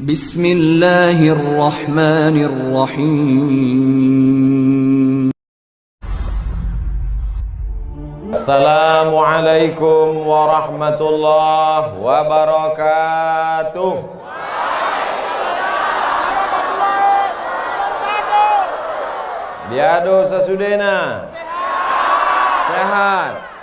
Bismillahirrahmanirrahim. Assalamualaikum warahmatullahi wabarakatuh. Biado sasudena. Sehat.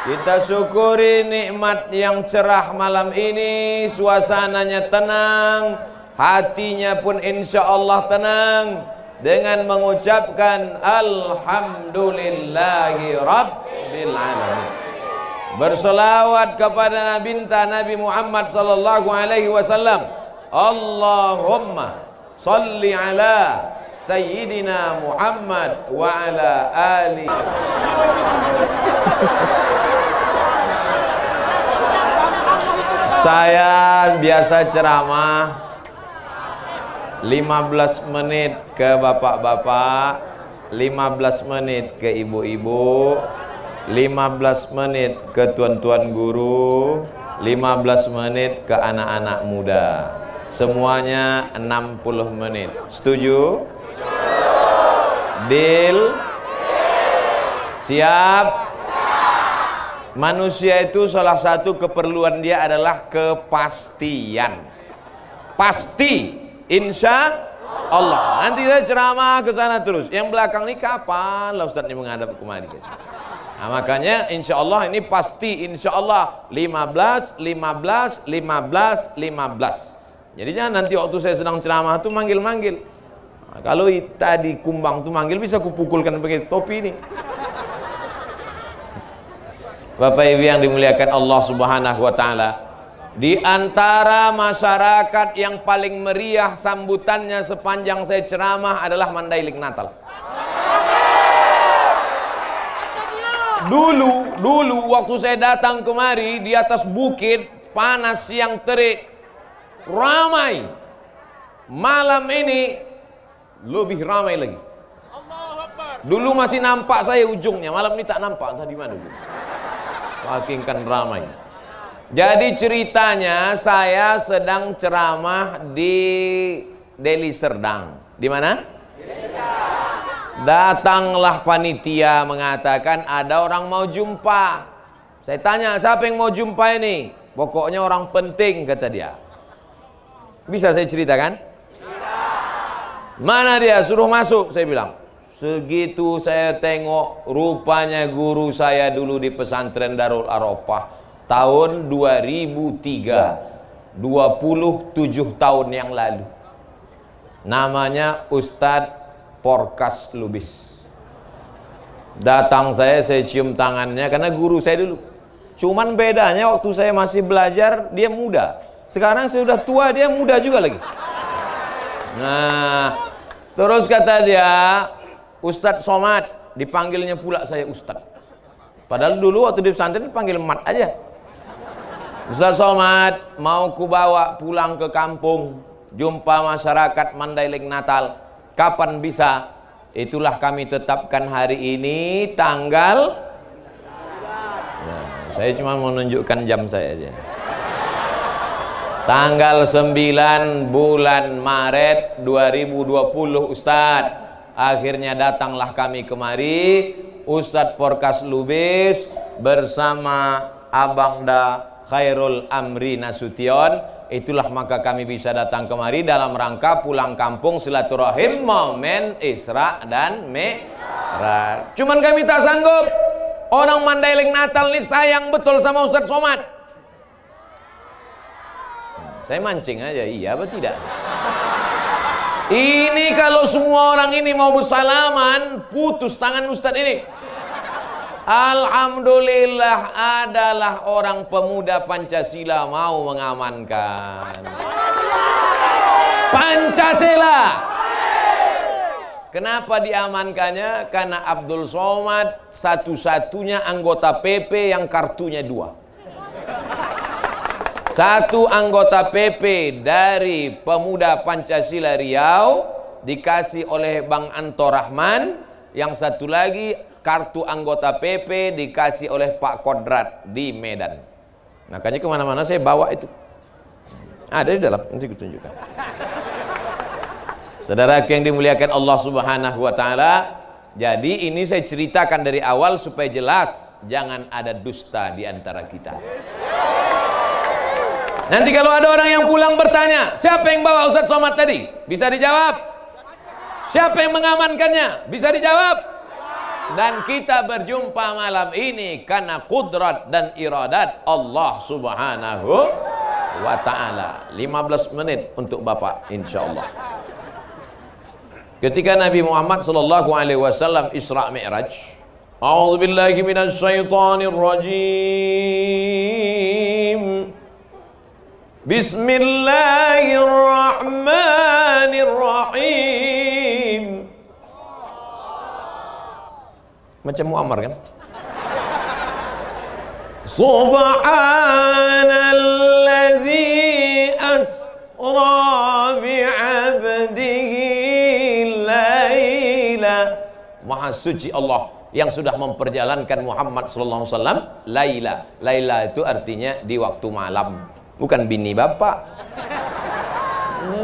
Kita syukuri nikmat yang cerah malam ini. Suasananya tenang, hatinya pun insya Allah tenang, dengan mengucapkan Alhamdulillahi Rabbil Alamin. Berselawat kepada Nabi Muhammad sallallahu alaihi wasallam. Allahumma salli ala Sayyidina Muhammad wa ala ali. Saya biasa ceramah 15 menit ke bapak-bapak, 15 menit ke ibu-ibu, 15 menit ke tuan-tuan guru, 15 menit ke anak-anak muda. Semuanya 60 menit. Setuju? Deal? Siap? Manusia itu salah satu keperluan dia adalah kepastian. Pasti, insya Allah. Nanti saya ceramah ke sana terus. Yang belakang ini kapan lah Ustaz ini menghadap kemari? Nah, makanya insya Allah ini pasti, insya Allah 15, 15, 15, 15. Jadinya nanti waktu saya sedang ceramah itu manggil-manggil. Nah, kalau tadi kumbang tuh manggil, bisa kupukulkan pakai topi ini. Bapak Ibu yang dimuliakan Allah Subhanahu wa taala, di antara masyarakat yang paling meriah sambutannya sepanjang saya ceramah adalah Mandailing Natal. Dulu waktu saya datang kemari di atas bukit, panas siang terik, ramai. Malam ini lebih ramai lagi. Dulu masih nampak saya ujungnya, malam ini tak nampak, entah di mana dulu. Saking kan ramai. Jadi ceritanya saya sedang ceramah di Deli Serdang. Di mana? Datanglah panitia mengatakan ada orang mau jumpa. Saya tanya, siapa yang mau jumpa ini? Pokoknya orang penting, kata dia. Bisa saya ceritakan? Mana dia? Suruh masuk, saya bilang. Segitu saya tengok, rupanya guru saya dulu di pesantren Darul Arafah tahun 2003, 27 tahun yang lalu. Namanya Ustadz Porkas Lubis. Datang saya cium tangannya karena guru saya dulu. Cuman bedanya waktu saya masih belajar dia muda. Sekarang saya sudah tua, dia muda juga lagi. Nah, terus kata dia, Ustadz Somad, dipanggilnya pula saya Ustadz. Padahal dulu waktu di pesantren panggil Mat aja. Ustadz Somad, mau ku bawa pulang ke kampung, jumpa masyarakat Mandailing Natal. Kapan bisa? Itulah kami tetapkan hari ini tanggal. Nah, saya cuma mau menunjukkan jam saya aja. Tanggal 9 bulan Maret 2020 Ustadz. Akhirnya datanglah kami kemari, Ustadz Porkas Lubis bersama Abangda Khairul Amri Nasution. Itulah maka kami bisa datang kemari dalam rangka pulang kampung silaturahim momen Isra dan Mi'raj. Cuman kami tak sanggup. Orang Mandailing Natal ini sayang betul sama Ustadz Somad. Saya mancing aja, iya apa tidak? Ini kalau semua orang ini mau bersalaman, putus tangan Ustadz ini. Alhamdulillah adalah orang pemuda Pancasila mau mengamankan Pancasila. Kenapa diamankannya? Karena Abdul Somad satu-satunya anggota PP yang kartunya 2. Satu anggota PP dari Pemuda Pancasila Riau dikasih oleh Bang Anto Rahman, yang satu lagi kartu anggota PP dikasih oleh Pak Kodrat di Medan. Makanya kemana-mana saya bawa itu. Ada di dalam, nanti kutunjukkan. Saudara yang dimuliakan Allah Subhanahu wa taala, jadi ini saya ceritakan dari awal supaya jelas, jangan ada dusta di antara kita. Nanti kalau ada orang yang pulang bertanya, siapa yang bawa Ustadz Somad tadi? Bisa dijawab. Siapa yang mengamankannya? Bisa dijawab. Dan kita berjumpa malam ini karena kudrat dan iradat Allah Subhanahu wa ta'ala. 15 menit untuk Bapak insyaallah. Ketika Nabi Muhammad sallallahu alaihi wasallam Isra Mi'raj, a'udzubillahi minasyaitonir rajim. Bismillahirrahmanirrahim. Macam Muammar kan? Subhanalladzi asra bi'abdihi laila. Maha suci Allah yang sudah memperjalankan Muhammad sallallahu alaihi wasallam laila. Laila itu artinya di waktu malam, bukan bini bapak.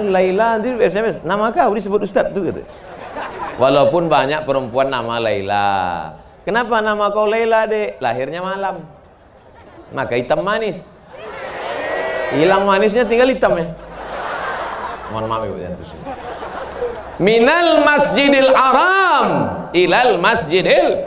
Laila itu SMS, nama kau disebut Ustadz tuh gitu. Walaupun banyak perempuan nama Laila. Kenapa nama kau Laila, Dek? Lahirnya malam, maka hitam manis. Hilang manisnya, tinggal hitam ya. Mohon maaf Ibu. Minal masjidil haram ilal masjidil.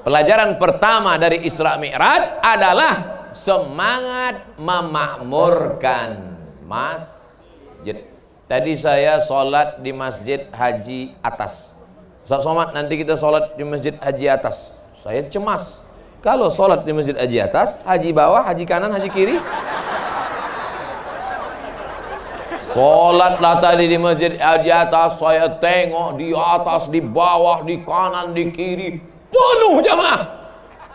Pelajaran pertama dari Isra Mi'raj adalah semangat memakmurkan masjid. Tadi saya sholat di Masjid Haji Atas. Ustaz Somad, nanti kita sholat di Masjid Haji Atas. Saya cemas. Kalau sholat di Masjid Haji Atas, haji bawah, haji kanan, haji kiri. Sholatlah tadi di Masjid Haji Atas, saya tengok di atas, di bawah, di kanan, di kiri, penuh jamaah.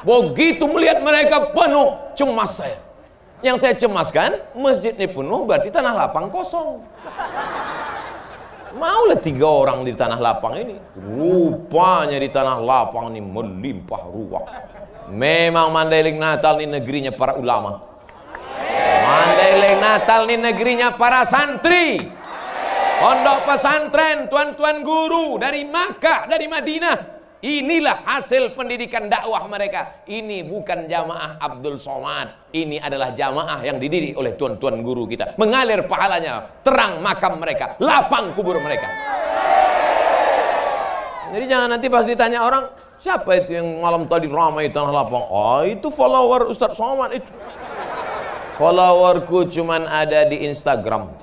Begitu melihat mereka penuh, cemas saya. Yang saya cemaskan, masjid ini penuh berarti tanah lapang kosong. Maulah 3 orang di tanah lapang ini. Rupanya di tanah lapang ini melimpah ruah. Memang Mandailing Natal ini negerinya para ulama. Mandailing Natal ini negerinya para santri. Pondok pesantren, tuan-tuan guru dari Makkah, dari Madinah. Inilah hasil pendidikan dakwah mereka. Ini bukan jamaah Abdul Somad. Ini adalah jamaah yang dididik oleh tuan-tuan guru kita. Mengalir pahalanya, terang makam mereka, lapang kubur mereka. Jadi jangan nanti pas ditanya orang, siapa itu yang malam tadi ramai tanah lapang? Oh, itu follower Ustadz Somad itu. Followerku cuman ada di Instagram.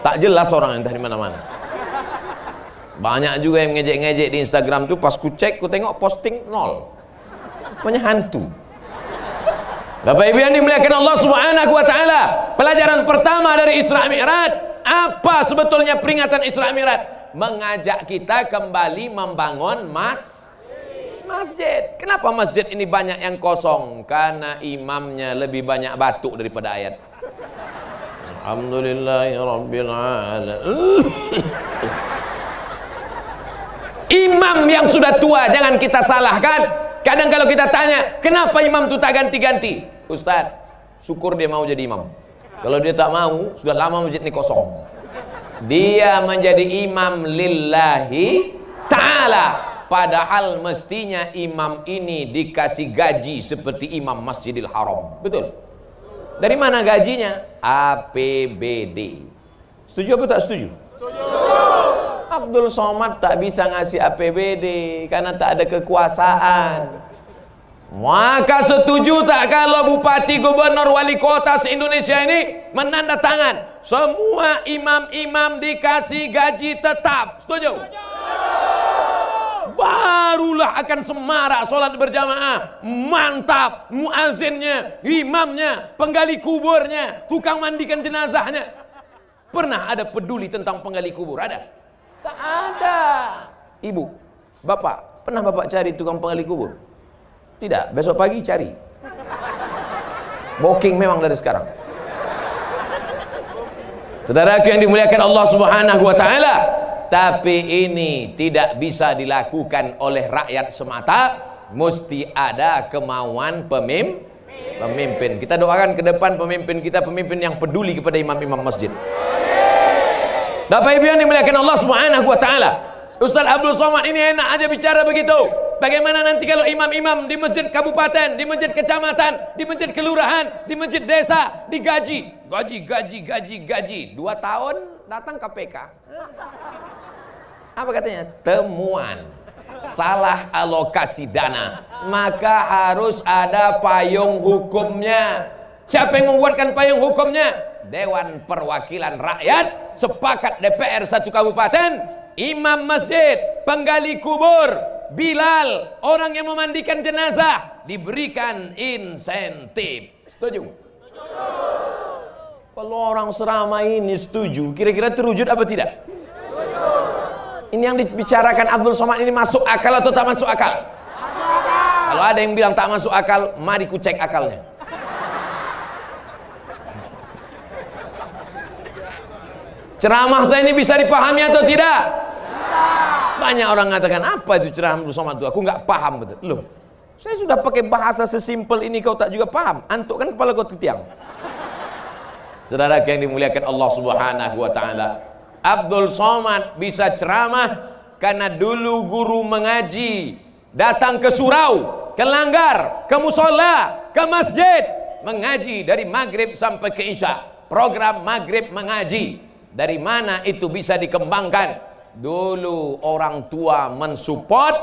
Tak jelas orang entah di mana-mana. Banyak juga yang ngejek-ngejek di Instagram tuh, pas ku cek, ku tengok posting 0. Pokoknya hantu. Bapak Ibu yang dimuliakan Allah Subhanahu wa taala, pelajaran pertama dari Isra Mi'raj, apa sebetulnya peringatan Isra Mi'raj? Mengajak kita kembali membangun masjid. Kenapa masjid ini banyak yang kosong? Karena imamnya lebih banyak batuk daripada ayat. Alhamdulillahirabbil alamin. Imam yang sudah tua jangan kita salahkan. Kadang kalau kita tanya, kenapa imam itu tak ganti-ganti? Ustadz, syukur dia mau jadi imam. Kalau dia tak mau, sudah lama masjid ini kosong. Dia menjadi imam lillahi ta'ala. Padahal mestinya imam ini dikasih gaji seperti imam Masjidil Haram. Betul? Dari mana gajinya? APBD. Setuju apa tak setuju? Abdul Somad tak bisa ngasih APBD karena tak ada kekuasaan. Maka setuju tak kalau bupati, gubernur, wali kota se-Indonesia ini menandatangan semua imam-imam dikasih gaji tetap? Setuju? Barulah akan semarak sholat berjamaah. Mantap, muazzinnya, imamnya, penggali kuburnya, tukang mandikan jenazahnya. Pernah ada peduli tentang penggali kubur? Ada? Tak ada. Ibu, bapak, pernah bapak cari tukang penggali kubur? Tidak, besok pagi cari. Booking memang dari sekarang. Saudaraku yang dimuliakan Allah Subhanahu wa taala, tapi ini tidak bisa dilakukan oleh rakyat semata, mesti ada kemauan pemimpin. Pemimpin. Kita doakan ke depan pemimpin kita, pemimpin yang peduli kepada imam-imam masjid. Bapak Ibu yang dimuliakan Allah Subhanahu wa taala. Ustaz Abdul Somad ini enak aja bicara begitu. Bagaimana nanti kalau imam-imam di masjid kabupaten, di masjid kecamatan, di masjid kelurahan, di masjid desa digaji. Gaji. 2 tahun datang KPK. Apa katanya? Temuan salah alokasi dana, maka harus ada payung hukumnya. Siapa yang membuatkan payung hukumnya? Dewan Perwakilan Rakyat, sepakat DPR satu kabupaten, imam masjid, penggali kubur, Bilal, orang yang memandikan jenazah, diberikan insentif. Setuju? Kalau orang seramai ini setuju, kira-kira terwujud apa tidak? Ini yang dibicarakan Abdul Somad ini masuk akal atau tak masuk akal? Kalau ada yang bilang tak masuk akal, mari ku cek akalnya. Ceramah saya ini bisa dipahami atau tidak? Banyak orang mengatakan, apa itu ceramah Abdul Somad itu? Aku nggak paham betul. Loh, saya sudah pakai bahasa sesimpel ini kau tak juga paham. Antuk kan kepala kau ke tiang. Saudara yang dimuliakan Allah Subhanahu wa taala, Abdul Somad bisa ceramah karena dulu guru mengaji datang ke surau, ke langgar, ke musola, ke masjid, mengaji dari maghrib sampai ke isya. Program maghrib mengaji. Dari mana itu bisa dikembangkan? Dulu orang tua mensupport,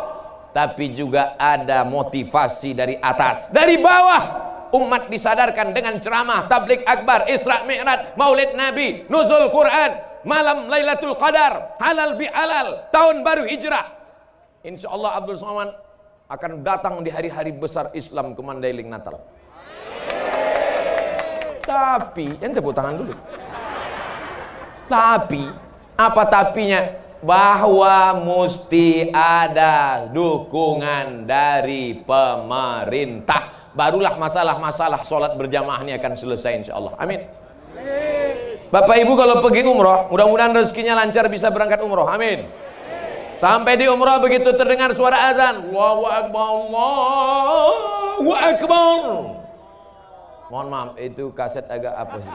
tapi juga ada motivasi dari atas, dari bawah. Umat disadarkan dengan ceramah, tabligh akbar, Isra Mi'raj, Maulid Nabi, nuzul Quran, malam Lailatul Qadar, halal bihalal, tahun baru hijrah. Insya Allah Abdul Somad akan datang di hari-hari besar Islam ke Mandailing Natal. Tapi, yang tepuk tangan dulu. Tapi, apa tapinya? Bahwa mesti ada dukungan dari pemerintah. Barulah masalah-masalah sholat berjamaah ini akan selesai insya Allah. Amin. Bapak Ibu kalau pergi umroh, mudah-mudahan rezekinya lancar bisa berangkat umroh. Amin. Sampai di umroh begitu terdengar suara azan, Allahu Akbar, Allahu Akbar. Mohon maaf, itu kaset agak apa sih?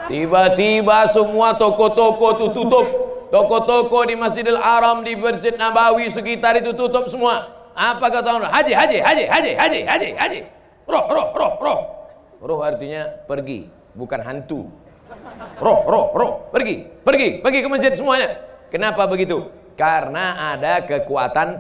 Tiba-tiba semua toko-toko itu tutup. Toko-toko di Masjidil Haram, di Masjid Nabawi sekitar itu tutup semua. Apa kata orang? Haji. Roh artinya pergi, bukan hantu. Roh, pergi ke masjid semuanya. Kenapa begitu? Karena ada kekuatan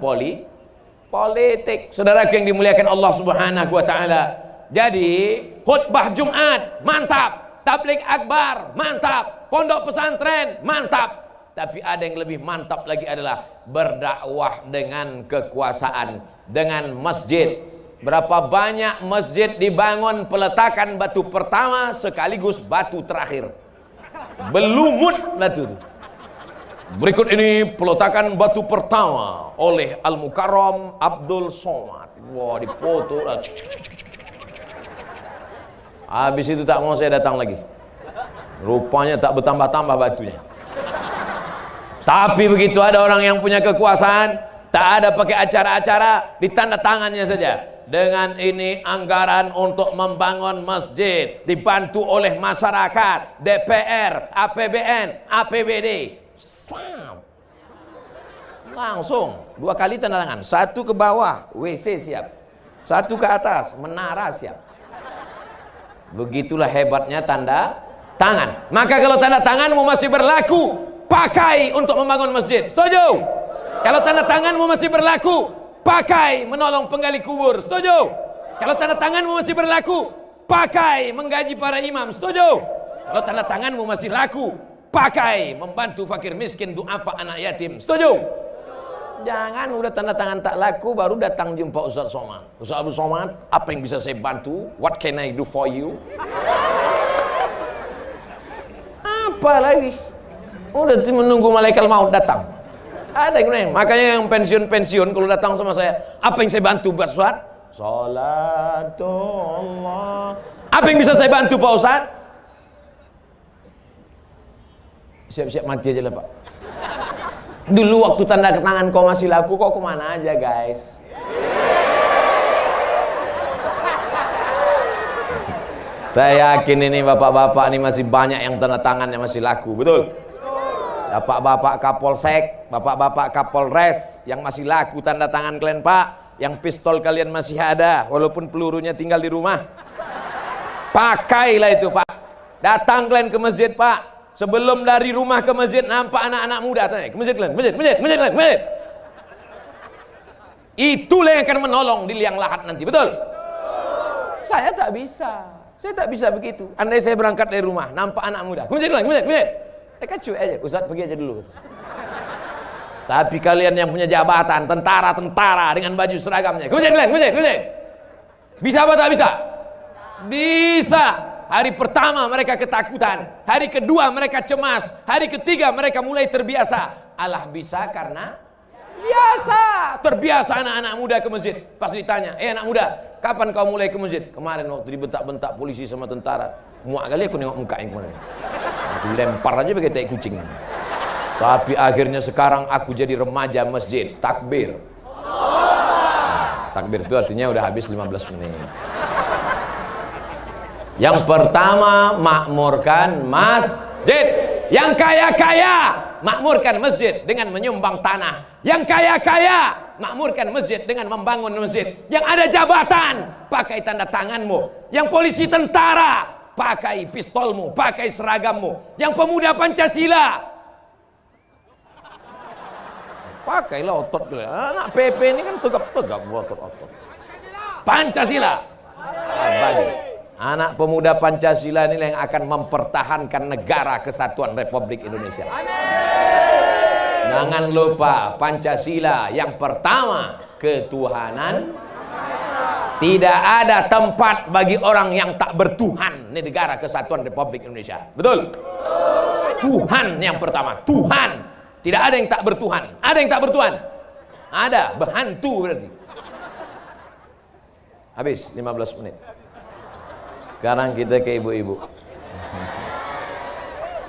politik. Saudara yang dimuliakan Allah Subhanahu wa taala. Jadi, khutbah Jumat mantap, tabligh akbar mantap, pondok pesantren mantap. Tapi ada yang lebih mantap lagi adalah berdakwah dengan kekuasaan, dengan masjid. Berapa banyak masjid dibangun peletakan batu pertama sekaligus batu terakhir. Belumut batu itu. Berikut ini peletakan batu pertama oleh Al-Mukarram Abdul Somad. Wah, dipoto. Habis itu tak mau saya datang lagi. Rupanya tak bertambah-tambah batunya. Tapi begitu ada orang yang punya kekuasaan, tak ada pakai acara-acara, ditanda tangannya saja. Dengan ini anggaran untuk membangun masjid dibantu oleh masyarakat, DPR, APBN, APBD. Langsung 2 kali tanda tangan. 1 ke bawah, WC siap. 1 ke atas, menara siap. Begitulah hebatnya tanda tangan. Maka kalau tanda tanganmu masih berlaku, pakai untuk membangun masjid. Setuju? Kalau tanda tanganmu masih berlaku, pakai menolong penggali kubur. Setuju? Kalau tanda tanganmu masih berlaku, pakai menggaji para imam. Setuju? Kalau tanda tanganmu masih laku, pakai membantu fakir miskin, duafa, anak yatim. Setuju? Jangan udah tanda tangan tak laku baru datang jumpa Ustaz Somad. Ustaz Abdul Somad, apa yang bisa saya bantu? What can I do for you? Apa lagi? Udah menunggu malaikat maut datang. Ada yang lain. Makanya yang pensiun kalau datang sama saya, apa yang saya bantu Pak Ustaz? Salatullah. Apa yang bisa saya bantu Pak Ustaz? Siap-siap mati aja lah Pak. Dulu waktu tanda tangan kau masih laku, kok kemana aja guys? Saya yakin ini bapak-bapak ini masih banyak yang tanda tangannya masih laku, betul? Bapak-bapak Kapolsek, bapak-bapak Kapolres yang masih laku tanda tangan kalian Pak, yang pistol kalian masih ada walaupun pelurunya tinggal di rumah. Pakailah itu Pak. Datang kalian ke masjid Pak. Sebelum dari rumah ke masjid nampak anak-anak muda, tanya ke masjid kalian, masjid kalian, masjid. Itulah yang akan menolong di liang lahat nanti, betul? Saya tak bisa. Saya tak bisa begitu. Andai saya berangkat dari rumah, nampak anak muda, ke masjid kalian, masjid. Cuy aja, Ustaz pergi aja dulu. Tapi kalian yang punya jabatan, tentara dengan baju seragamnya, ke masjid kalian, masjid. Bisa apa tak bisa? Bisa. Hari pertama mereka ketakutan, hari kedua mereka cemas, hari ketiga mereka mulai terbiasa. Allah bisa karena biasa. Terbiasa anak-anak muda ke masjid. Pas ditanya, anak muda, kapan kau mulai ke masjid? Kemarin waktu dibentak-bentak polisi sama tentara. Muak kali aku nengok muka yang kemarin. Aku lempar aja pakai tai kucing. Tapi akhirnya sekarang aku jadi remaja masjid. Takbir. Takbir itu artinya udah habis 15 menit. Yang pertama, makmurkan masjid. Yang kaya-kaya, makmurkan masjid dengan menyumbang tanah. Yang kaya-kaya, makmurkan masjid dengan membangun masjid. Yang ada jabatan, pakai tanda tanganmu. Yang polisi tentara, pakai pistolmu, pakai seragammu. Yang pemuda Pancasila, pakailah otot. Anak PP ini kan tegap-tegap otot-otot. Pancasila. Abadi. Anak pemuda Pancasila ini yang akan mempertahankan negara kesatuan Republik Indonesia. Jangan lupa Pancasila yang pertama, ketuhanan. Tidak ada tempat bagi orang yang tak bertuhan di negara kesatuan Republik Indonesia. Betul? Tuhan yang pertama, Tuhan. Tidak ada yang tak bertuhan. Ada yang tak bertuhan? Ada, berhantu berarti. Habis 15 menit. Sekarang kita ke ibu-ibu.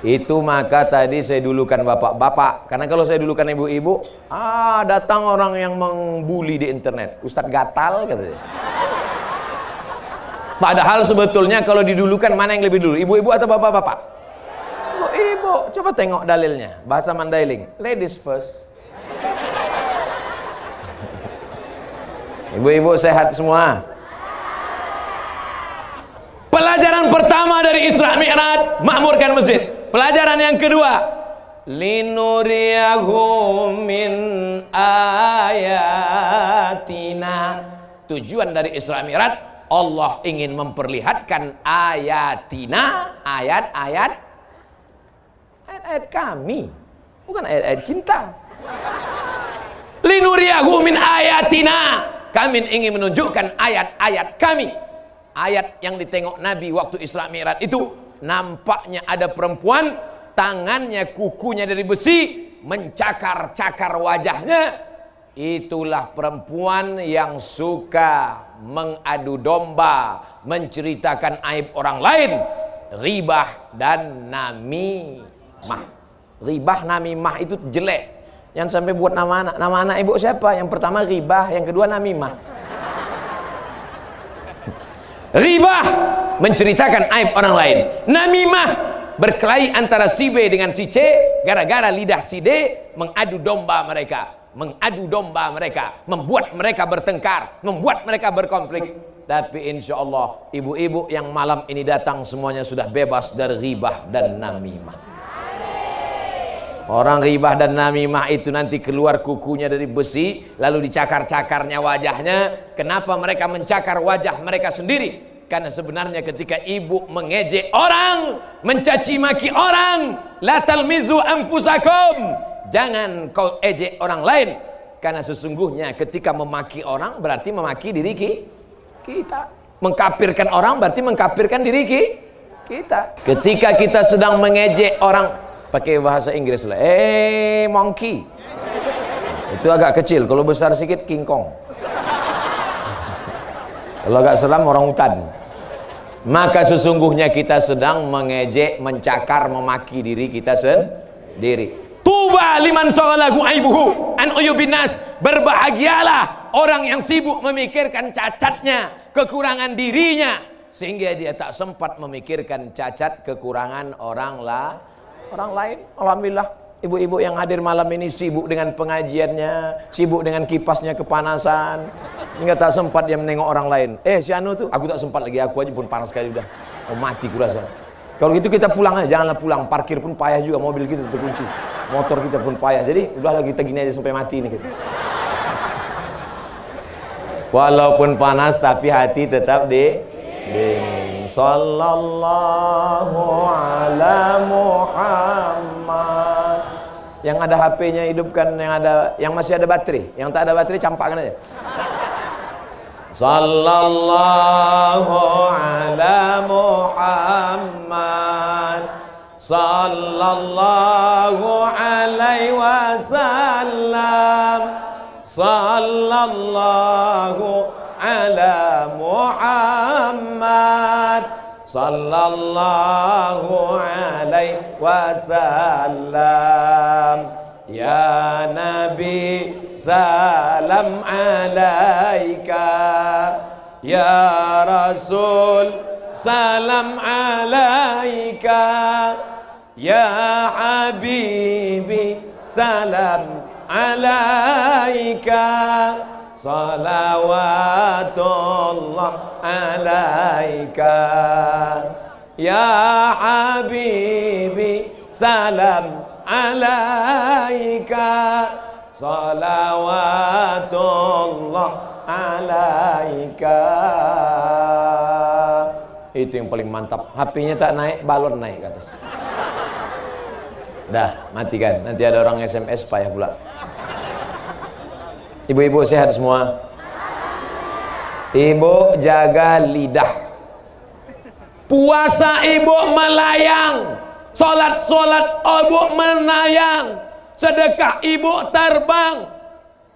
Itu maka tadi saya dulukan bapak-bapak. Karena kalau saya dulukan ibu-ibu, datang orang yang membuli di internet. Ustadz gatal katanya. Padahal sebetulnya kalau didulukan mana yang lebih dulu? Ibu-ibu atau bapak-bapak? Ibu-ibu. Coba tengok dalilnya. Bahasa Mandailing. Ladies first. Ibu-ibu sehat semua? Pelajaran pertama dari Isra Mi'raj, makmurkan masjid. Pelajaran yang kedua, linuriyahum min ayatina. Tujuan dari Isra Mi'raj, Allah ingin memperlihatkan ayatina, ayat-ayat kami, bukan ayat-ayat cinta. Linuriyahum min ayatina, kami ingin menunjukkan ayat-ayat kami. Ayat yang ditengok Nabi waktu Isra Mi'raj itu, nampaknya ada perempuan, tangannya kukunya dari besi, mencakar-cakar wajahnya. Itulah perempuan yang suka mengadu domba, menceritakan aib orang lain, ribah dan namimah. Ribah namimah itu jelek. Yang sampai buat nama anak ibu siapa? Yang pertama ribah, yang kedua namimah. Ribah, menceritakan aib orang lain. Namimah, berkelahi antara si B dengan si C, gara-gara lidah si D mengadu domba mereka. Membuat mereka bertengkar, membuat mereka berkonflik. Tapi insya Allah ibu-ibu yang malam ini datang semuanya sudah bebas dari ribah dan namimah. Orang ribah dan namimah itu nanti keluar kukunya dari besi, lalu dicakar-cakarnya wajahnya. Kenapa mereka mencakar wajah mereka sendiri? Karena sebenarnya ketika ibu mengejek orang, mencaci maki orang, la talmizu anfusakum, jangan kau ejek orang lain. Karena sesungguhnya ketika memaki orang berarti memaki diri kita. Mengkafirkan orang berarti mengkafirkan diri kita. Ketika kita sedang mengejek orang, pakai bahasa Inggris lah, monkey. Itu agak kecil, kalau besar sedikit King Kong. Kalau agak seram orang hutan. Maka sesungguhnya kita sedang mengejek, mencakar, memaki diri kita sendiri. Tuba liman shaghalahu aibuhu an uyubin nas. Berbahagialah orang yang sibuk memikirkan cacatnya, kekurangan dirinya, sehingga dia tak sempat memikirkan cacat kekurangan orang lain. Alhamdulillah, ibu-ibu yang hadir malam ini sibuk dengan pengajiannya, sibuk dengan kipasnya kepanasan, hingga tak sempat dia menengok orang lain. Si anu tuh, aku tak sempat lagi, aku aja pun panas sekali udah. Mati kurasa. Kalau gitu kita pulang aja, janganlah pulang. Parkir pun payah juga, mobil kita terkunci, motor kita pun payah. Jadi udahlah kita gini aja sampai mati ini kita. Walaupun panas tapi hati tetap dingin. Sallallahu ala Muhammad. Yang ada HP-nya hidupkan, yang masih ada baterai. Yang tak ada baterai campakkan aja. Sallallahu ala Muhammad. Sallallahu alaihi wasallam. Sallallahu ala Muhammad. Sallallahu alaihi wasallam. Ya Nabi salam alaika. Ya Rasul salam alaika. Ya Habibi salam alaika. Salawatullah alaika. Ya Habibi salam alaika. Salawatullah alaika. Itu yang paling mantap. HP-nya tak naik, balon naik ke atas. Dah, matikan. Nanti ada orang SMS payah pula. Ibu-ibu sehat semua? Ibu jaga lidah. Puasa ibu melayang. Solat ibu menayang. Sedekah ibu terbang.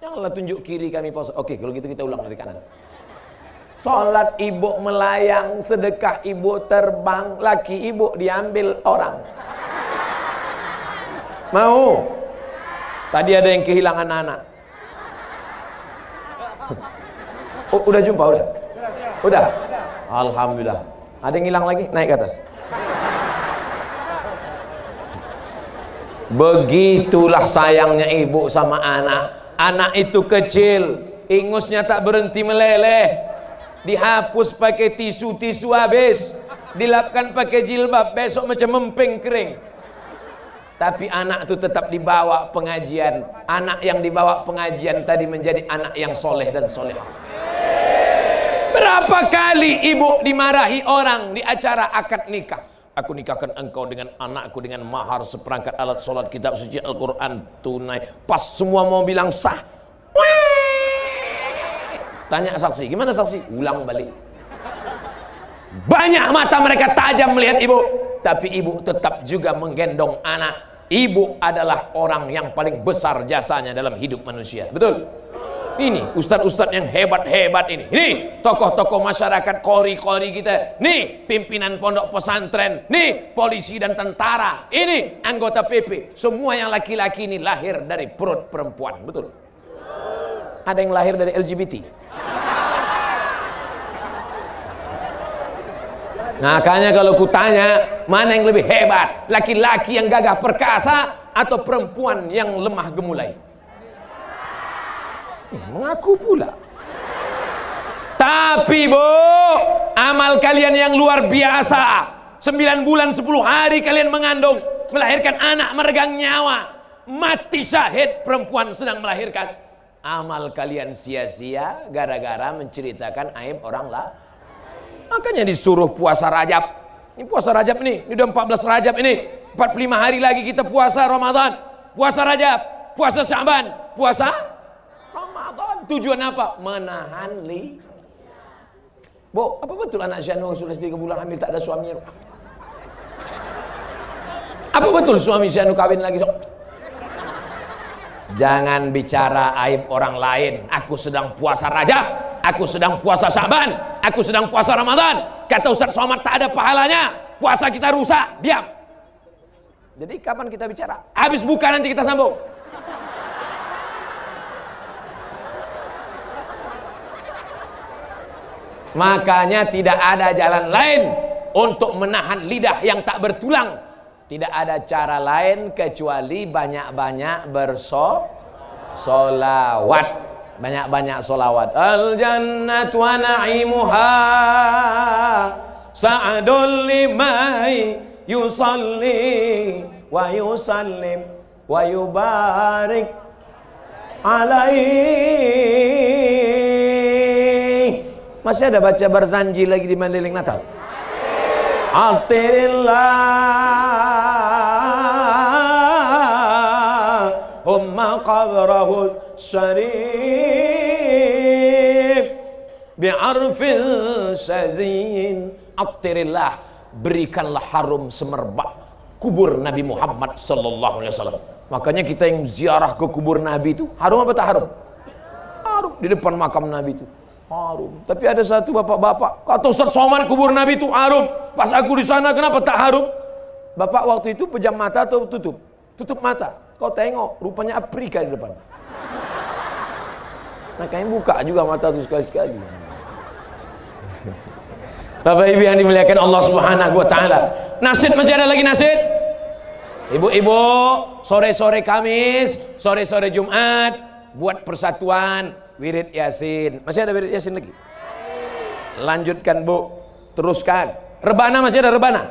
Janganlah tunjuk kiri kami puasa. Oke, kalau gitu kita ulang dari kanan. Solat ibu melayang, sedekah ibu terbang, laki ibu diambil orang. Mau? Tadi ada yang kehilangan anak. Oh, udah jumpa udah? Udah? Alhamdulillah. Ada yang hilang lagi? Naik ke atas. Begitulah sayangnya ibu sama anak. Anak itu kecil, ingusnya tak berhenti meleleh. Dihapus pakai tisu habis, dilapkan pakai jilbab, besok macam memping kering. Tapi anak itu tetap dibawa pengajian. Anak yang dibawa pengajian tadi menjadi anak yang soleh dan solehah. Berapa kali ibu dimarahi orang di acara akad nikah? Aku nikahkan engkau dengan anakku dengan mahar seperangkat alat sholat, kitab suci, Al-Quran tunai. Pas semua mau bilang sah, tanya saksi, gimana saksi? Ulang balik. Banyak mata mereka tajam melihat ibu, tapi ibu tetap juga menggendong anak. Ibu adalah orang yang paling besar jasanya dalam hidup manusia. Betul? Ini ustadz-ustadz yang hebat-hebat ini. Ini tokoh-tokoh masyarakat, kori-kori kita. Nih pimpinan pondok pesantren. Nih polisi dan tentara. Ini anggota PP. Semua yang laki-laki ini lahir dari perut perempuan. Betul? Ada yang lahir dari LGBT. Makanya kalau kutanya, mana yang lebih hebat? Laki-laki yang gagah perkasa atau perempuan yang lemah gemulai? Mengaku pula. Tapi bu, amal kalian yang luar biasa. 9 bulan 10 hari kalian mengandung, melahirkan anak meregang nyawa, mati syahid perempuan sedang melahirkan. Amal kalian sia-sia gara-gara menceritakan aib orang lah. Makanya disuruh puasa Rajab. Ini puasa Rajab ini udah 14 Rajab ini. 45 hari lagi kita puasa Ramadan. Puasa Rajab, puasa Sya'ban, puasa Ramadan. Tujuan apa? Menahan Bu, apa betul anak Syanu sudah 3 bulan hamil tak ada suaminya? Apa betul suami Syanu kawin lagi? Jangan bicara aib orang lain. Aku sedang puasa Rajab, aku sedang puasa Sya'ban, aku sedang puasa Ramadan. Kata Ustaz Somad tak ada pahalanya, puasa kita rusak. Diam. Jadi kapan kita bicara? Habis buka nanti kita sambung. Makanya tidak ada jalan lain untuk menahan lidah yang tak bertulang. Tidak ada cara lain kecuali banyak-banyak bersolawat. Banyak-banyak solawat. Al jannatu wa na'imuha sa'adul limai yusalli wa yusallim wa yubarik alaihi. Masih ada baca Barzanji lagi di Mandailing Natal? Allahumma qabrahu syarif bi'arfil syazin. Attirillah, berikanlah harum semerbak kubur Nabi Muhammad sallallahu alaihi wasallam. Makanya kita yang ziarah ke kubur Nabi itu harum apa tak harum? Harum. Di depan makam Nabi itu harum. Tapi ada satu bapak-bapak kata Ustaz Somad kubur Nabi itu harum. Pas aku di sana kenapa tak harum? Bapak waktu itu pejam mata atau tutup? Tutup mata. Kau tengok rupanya Afrika di depan. Makanya buka juga mata itu sekali-sekali. Bapak Ibu yang dimuliakan Allah Subhanahu wa taala. Nasid masih ada lagi nasid? Ibu-ibu, sore-sore Kamis, sore-sore Jumat buat persatuan wirid Yasin. Masih ada wirid Yasin lagi? Lanjutkan, Bu. Teruskan. Rebana masih ada rebana?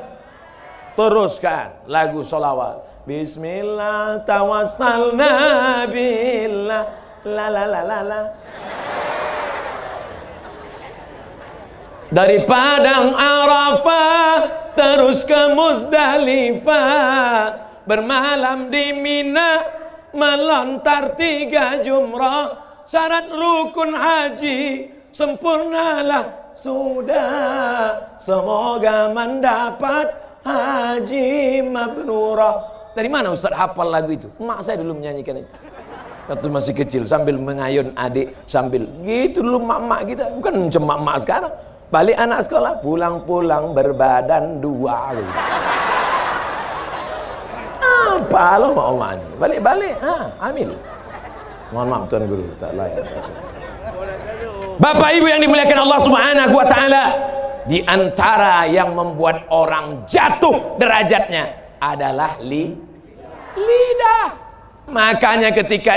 Teruskan lagu sholawat. Bismillah tawassalna billah la la la la la. Dari Padang Arafah terus ke Muzdalifah, bermalam di Mina, melontar 3 jumrah. Syarat rukun haji sempurnalah sudah, semoga mendapat haji mabrurah. Dari mana Ustaz hafal lagu itu? Mak saya dulu menyanyikan itu waktu masih kecil, sambil mengayun adik, sambil gitu dulu mak-mak kita. Bukan cuma mak sekarang. Balik anak sekolah, pulang-pulang berbadan 2 gitu. Apa lo mau mani? Balik-balik, ambil. Mohon maaf Tuan Guru, tak layak. Bapak Ibu yang dimuliakan Allah Subhanahu wa taala, di antara yang membuat orang jatuh derajatnya adalah lidah. Makanya ketika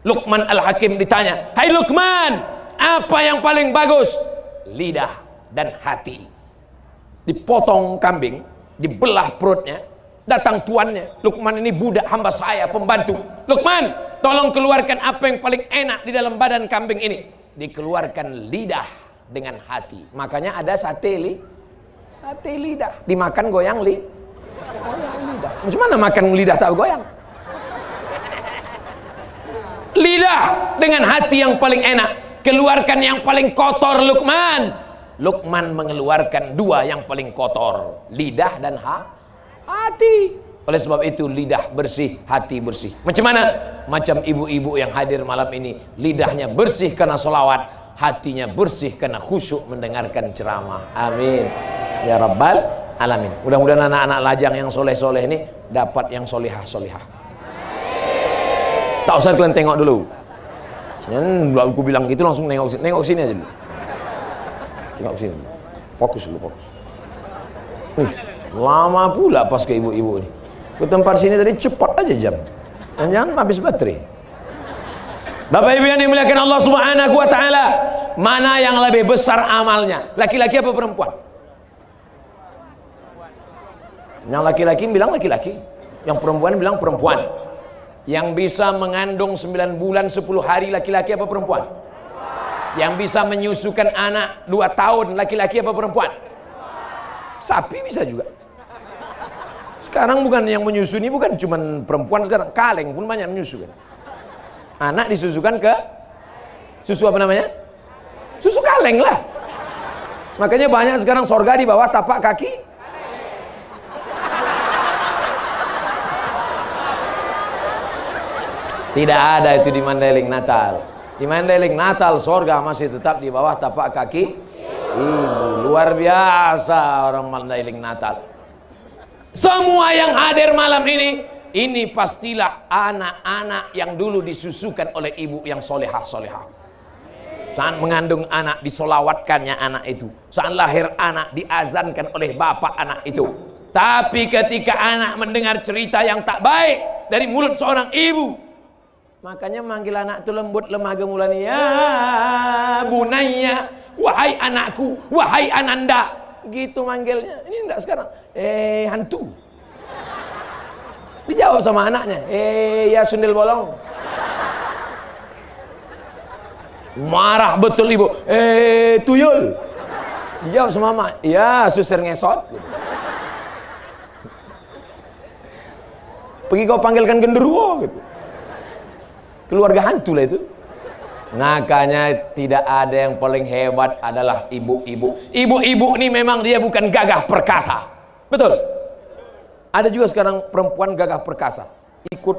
Luqman Al-Hakim ditanya, "Hai Luqman, apa yang paling bagus?" Lidah dan hati. Dipotong kambing, dibelah perutnya, datang tuannya, Luqman ini budak hamba saya, pembantu. Luqman, tolong keluarkan apa yang paling enak di dalam badan kambing ini. Dikeluarkan lidah dengan hati. Makanya ada sate lidah, dimakan goyang lidah. Macam mana makan lidah tak goyang? Lidah dengan hati yang paling enak. Keluarkan yang paling kotor Luqman. Luqman mengeluarkan 2 yang paling kotor, lidah dan hati. Oleh sebab itu lidah bersih, hati bersih. Macam mana? Macam ibu-ibu yang hadir malam ini, lidahnya bersih karena solawat, hatinya bersih karena khusyuk mendengarkan ceramah. Amin ya rabbal alamin. Mudah-mudahan anak-anak lajang yang soleh-soleh ini dapat yang solihah-solihah. Tak usah kalian tengok dulu. Aku bilang gitu langsung nengok sini aja dulu. Tengok sini. Fokus dulu, fokus. Lama pula pas ke ibu-ibu ini. Ke tempat sini tadi cepat aja jam. Jangan habis baterai. Bapak Ibu yang dimuliakan Allah Subhanahu wa taala, mana yang lebih besar amalnya? Laki-laki apa perempuan? Yang laki-laki bilang laki-laki, yang perempuan bilang perempuan. Yang bisa mengandung 9 bulan 10 hari laki-laki apa perempuan? Yang bisa menyusukan anak 2 tahun laki-laki apa perempuan? Sapi bisa juga. Sekarang bukan yang menyusui, bukan cuma perempuan, sekarang kaleng pun banyak menyusukan. Anak disusukan ke susu apa namanya? Susu kaleng lah. Makanya banyak sekarang sorga di bawah tapak kaki. Tidak ada itu di Mandailing Natal. Di Mandailing Natal sorga masih tetap di bawah tapak kaki ibu. Luar biasa orang Mandailing Natal. Semua yang hadir malam ini pastilah anak-anak yang dulu disusukan oleh ibu yang solehah-solehah. Saat mengandung anak disolawatkannya anak itu. Saat lahir anak diazankan oleh bapak anak itu. Tapi ketika anak mendengar cerita yang tak baik dari mulut seorang ibu, makanya manggil anak itu lembut lemah gemulan, ya bunayya, wahai anakku, wahai ananda, gitu manggilnya. Ini enggak sekarang, hantu. Dijawab sama anaknya, ya sundel bolong. Marah betul ibu, tuyul. Dijawab sama mama, ya susir ngesot. Pergi kau panggilkan genderuwo gitu. Keluarga hantu lah itu. Makanya tidak ada yang paling hebat adalah ibu-ibu. Ibu-ibu ini memang dia bukan gagah perkasa. Betul. Ada juga sekarang perempuan gagah perkasa, ikut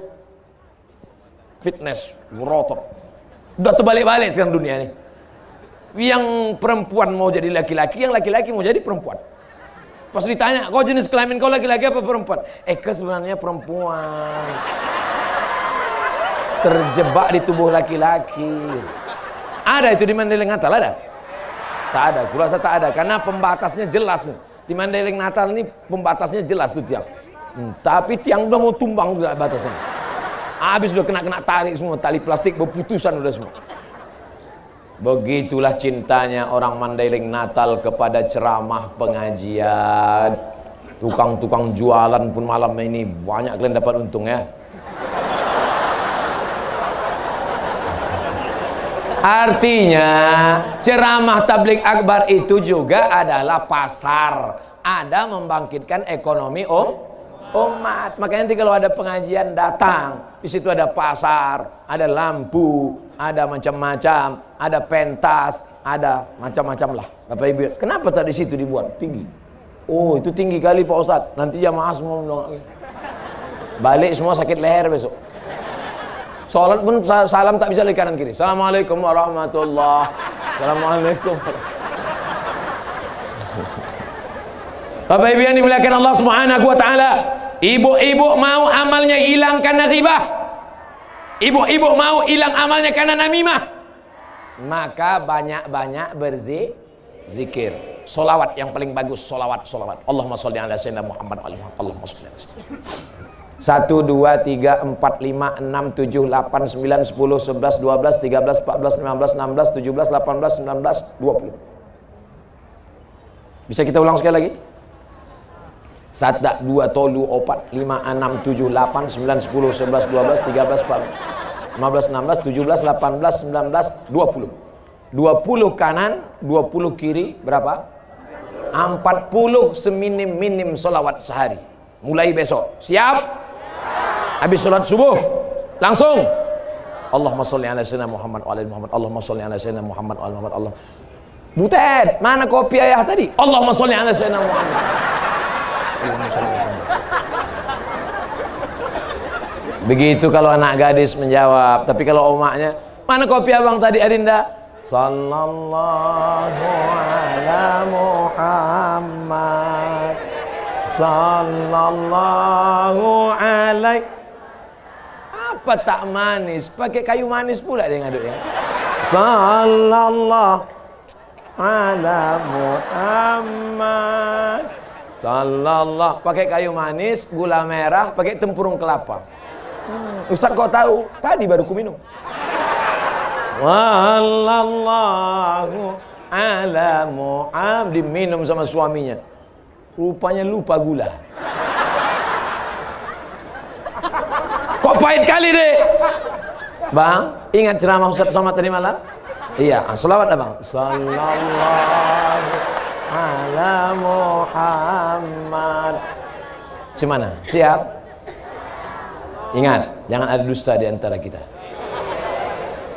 fitness, berotot. Udah terbalik-balik sekarang dunia ini. Yang perempuan mau jadi laki-laki, yang laki-laki mau jadi perempuan. Pas ditanya, kau jenis kelamin kau laki-laki apa perempuan? Sebenarnya perempuan. Terjebak di tubuh laki-laki. Ada itu di Mandailing Natal, ada? Tak ada, kurasa tak ada, karena pembatasnya jelas. Di Mandailing Natal ini pembatasnya jelas tuh tiang. Tapi tiang udah mau tumbang udah batasnya. Habis udah kena tarik semua, tali plastik berputusan udah semua. Begitulah cintanya orang Mandailing Natal kepada ceramah pengajian. Tukang-tukang jualan pun malam ini banyak kalian dapat untung ya. Artinya ceramah tabligh akbar itu juga adalah pasar. Ada membangkitkan ekonomi umat. Makanya nanti kalau ada pengajian datang, di situ ada pasar, ada lampu, ada macam-macam, ada pentas, ada macam-macam lah. Bapak Ibu, kenapa tak di situ dibuat tinggi? Oh, itu tinggi kali Pak Ustadz. Nanti jamaah semua balik semua sakit leher besok. Salat pun salam tak bisa dari kanan kiri. Assalamualaikum warahmatullahi wabarakatuh. Assalamualaikum. Bapak Ibu yang dimuliakan Allah Subhanahu wa taala, ibu-ibu mau amalnya hilang karena ghibah. Ibu-ibu mau hilang amalnya karena namimah. Maka banyak-banyak berzikir. Solawat yang paling bagus, solawat. Allahumma sholli ala sayyidina Muhammad wa ala Allahumma sholli ala sayyidina 1, 2, 3, 4, 5, 6, 7, 8, 9, 10, 11, 12, 13, 14, 15, 16, 17, 18, 19, 20. Bisa kita ulang sekali lagi? 1, 2, 3, 4, 5, 6, 7, 8, 9, 10, 11, 12, 13, 14, 15, 16, 17, 18, 19, 20. 20 kanan, 20 kiri, berapa? 40 seminim-minim solawat sehari. Mulai besok. Siap? Habis sholat subuh langsung Allahumma sholli ala sayyidina Muhammad wa ala Muhammad. Allahumma sholli ala sayyidina Muhammad wa ala Muhammad. Allah. Butet, mana kopi ayah tadi? Allahumma sholli ala sayyidina Muhammad. Allahumma sholli ala sayyidina. Begitu kalau anak gadis menjawab. Tapi kalau omaknya, mana kopi abang tadi Adinda? Sallallahu ala Muhammad sallallahu alaihi. Apa tak manis? Pakai kayu manis pula dia ngaduknya. Sallallahu ala Muhammad sallallahu. Pakai kayu manis, gula merah, pakai tempurung kelapa. Ustaz kau tahu? Tadi baru ku minum. Wallallahu ala Muhammad, diminum sama suaminya. Rupanya lupa gula. Kok pahit kali deh Bang? Ingat ceramah Ustaz Somad tadi malam? Iya, selawat Bang. Sallallahu ala Muhammad. Gimana? Siap? Ingat, jangan ada dusta di antara kita.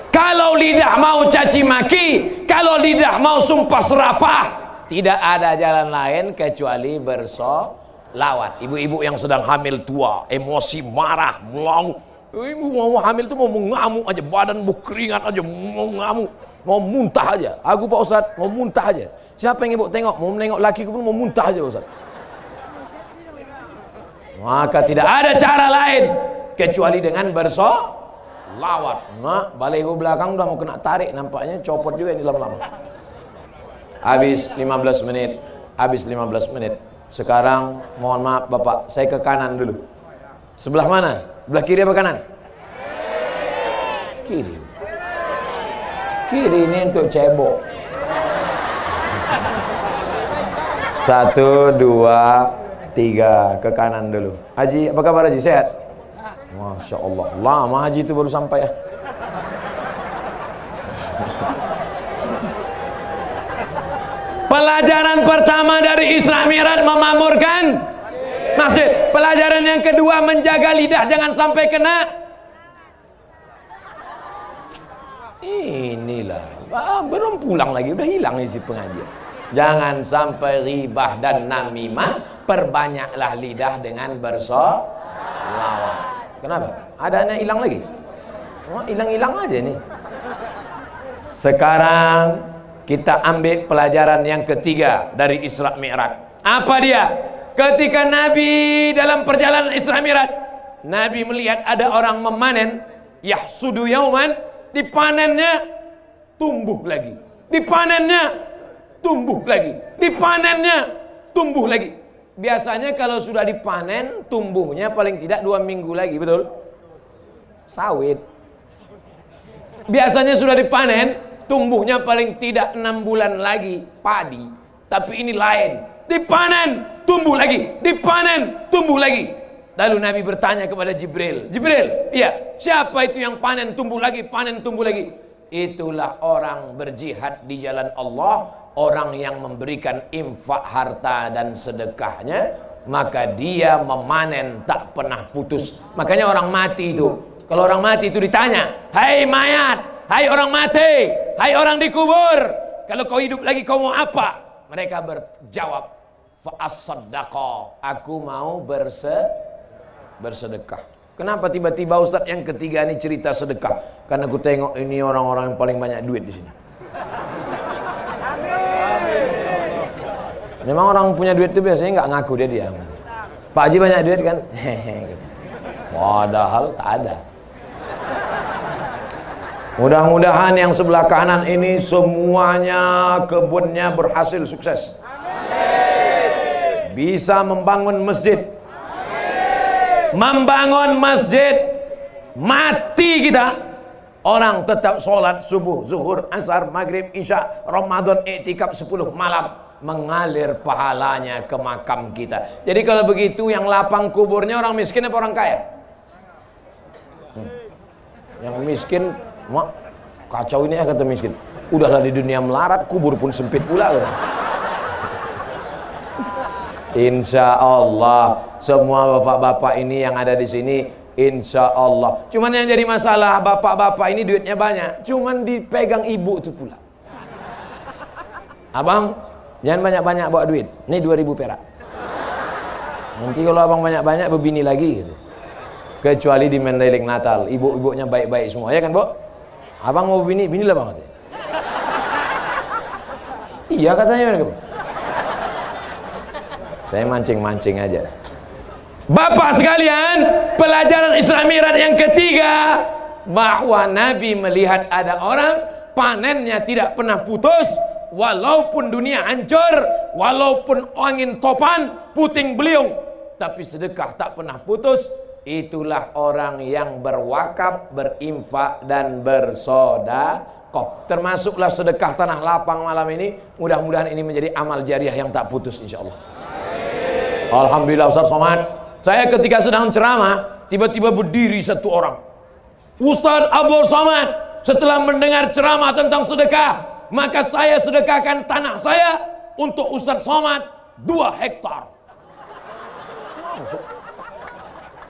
Kalau lidah mau caci maki, kalau lidah mau sumpah serapah, tidak ada jalan lain kecuali bersolawat. Ibu-ibu yang sedang hamil tua, emosi, marah, melau. Ibu mau hamil tuh mau mengamuk aja, badan berkeringat aja, mau ngamuk, mau muntah aja. Aku Pak Ustadz mau muntah aja. Siapa yang ibu tengok? Mau menengok laki pun mau muntah aja Ustadz. Maka tidak ada cara lain kecuali dengan bersolawat. lawat. Nah, balik ke belakang udah mau kena tarik, nampaknya copot juga ini lama-lama. Habis 15 menit, habis 15 menit. Sekarang mohon maaf Bapak, saya ke kanan dulu. Sebelah mana? Sebelah kiri apa kanan? Kiri. Kiri ini untuk cebok. 1, 2, 3 ke kanan dulu. Haji, apa kabar Haji? Sehat? Masya Allah, lama Haji itu baru sampai ya. Pelajaran pertama dari Isra Mi'raj memamurkan masjid. Pelajaran yang kedua menjaga lidah jangan sampai kena. Inilah, belum pulang lagi, udah hilang isi pengajian. Jangan sampai ribah dan namimah, perbanyaklah lidah dengan bersolawat. Kenapa? Adanya hilang lagi? Oh, hilang-hilang aja nih. Sekarang kita ambil pelajaran yang ketiga dari Isra Mi'raj. Apa dia? Ketika Nabi dalam perjalanan Isra Mi'raj, Nabi melihat ada orang memanen, yahsudu yauman, dipanennya tumbuh lagi, dipanennya tumbuh lagi, dipanennya tumbuh lagi. Biasanya kalau sudah dipanen, tumbuhnya paling tidak 2 minggu lagi, betul? Sawit. Biasanya sudah dipanen, tumbuhnya paling tidak 6 bulan lagi, padi. Tapi ini lain, dipanen, tumbuh lagi, dipanen, tumbuh lagi. Lalu Nabi bertanya kepada Jibril, Jibril, iya, siapa itu yang panen, tumbuh lagi, panen, tumbuh lagi? Itulah orang berjihad di jalan Allah, orang yang memberikan infak harta dan sedekahnya, maka dia memanen tak pernah putus. Makanya orang mati itu, kalau orang mati itu ditanya, hai mayat, hai orang mati, hai orang dikubur, kalau kau hidup lagi kau mau apa? Mereka berjawab, fa'as-saddaqa, aku mau bersedekah. Kenapa tiba-tiba Ustadz yang ketiga ini cerita sedekah? Karena aku tengok ini orang-orang yang paling banyak duit di sini. Memang orang punya duit itu biasanya nggak ngaku dia. Pak Haji banyak duit kan? Hehehe. Gitu. Padahal tak ada. Mudah-mudahan yang sebelah kanan ini semuanya kebunnya berhasil sukses. Bisa membangun masjid. Membangun masjid. Mati kita, orang tetap sholat subuh, zuhur, asar, maghrib, isya, Ramadan, iktikaf 10 malam, mengalir pahalanya ke makam kita. Jadi kalau begitu yang lapang kuburnya orang miskin apa orang kaya? Yang miskin, mak, kacau ini ya kata miskin. Udahlah di dunia melarat, kubur pun sempit pula. Insya Allah semua bapak-bapak ini yang ada di sini, insya Allah. Cuman yang jadi masalah bapak-bapak ini duitnya banyak, cuman dipegang ibu itu pula. Abang, jangan banyak-banyak bawa duit. Ini 2.000 perak. Nanti kalau abang banyak-banyak berbini lagi gitu. Kecuali di Mandailing Natal, ibu-ibunya baik-baik semua, ya kan, Bu? Abang mau bini, binilah bang. Iya katanya mereka. Saya mancing-mancing aja. Bapak sekalian, pelajaran Isra Mi'raj yang ketiga, bahwa Nabi melihat ada orang panennya tidak pernah putus, walaupun dunia hancur, walaupun angin topan, puting beliung, tapi sedekah tak pernah putus. Itulah orang yang berwakaf, berinfak dan bersedekah. Termasuklah sedekah tanah lapang malam ini. Mudah-mudahan ini menjadi amal jariah yang tak putus insyaallah. Alhamdulillah Ustaz Somad. Saya ketika sedang ceramah, tiba-tiba berdiri satu orang. Ustaz Abdul Somad, setelah mendengar ceramah tentang sedekah, maka saya sedekahkan tanah saya untuk Ustaz Somad 2 hektar.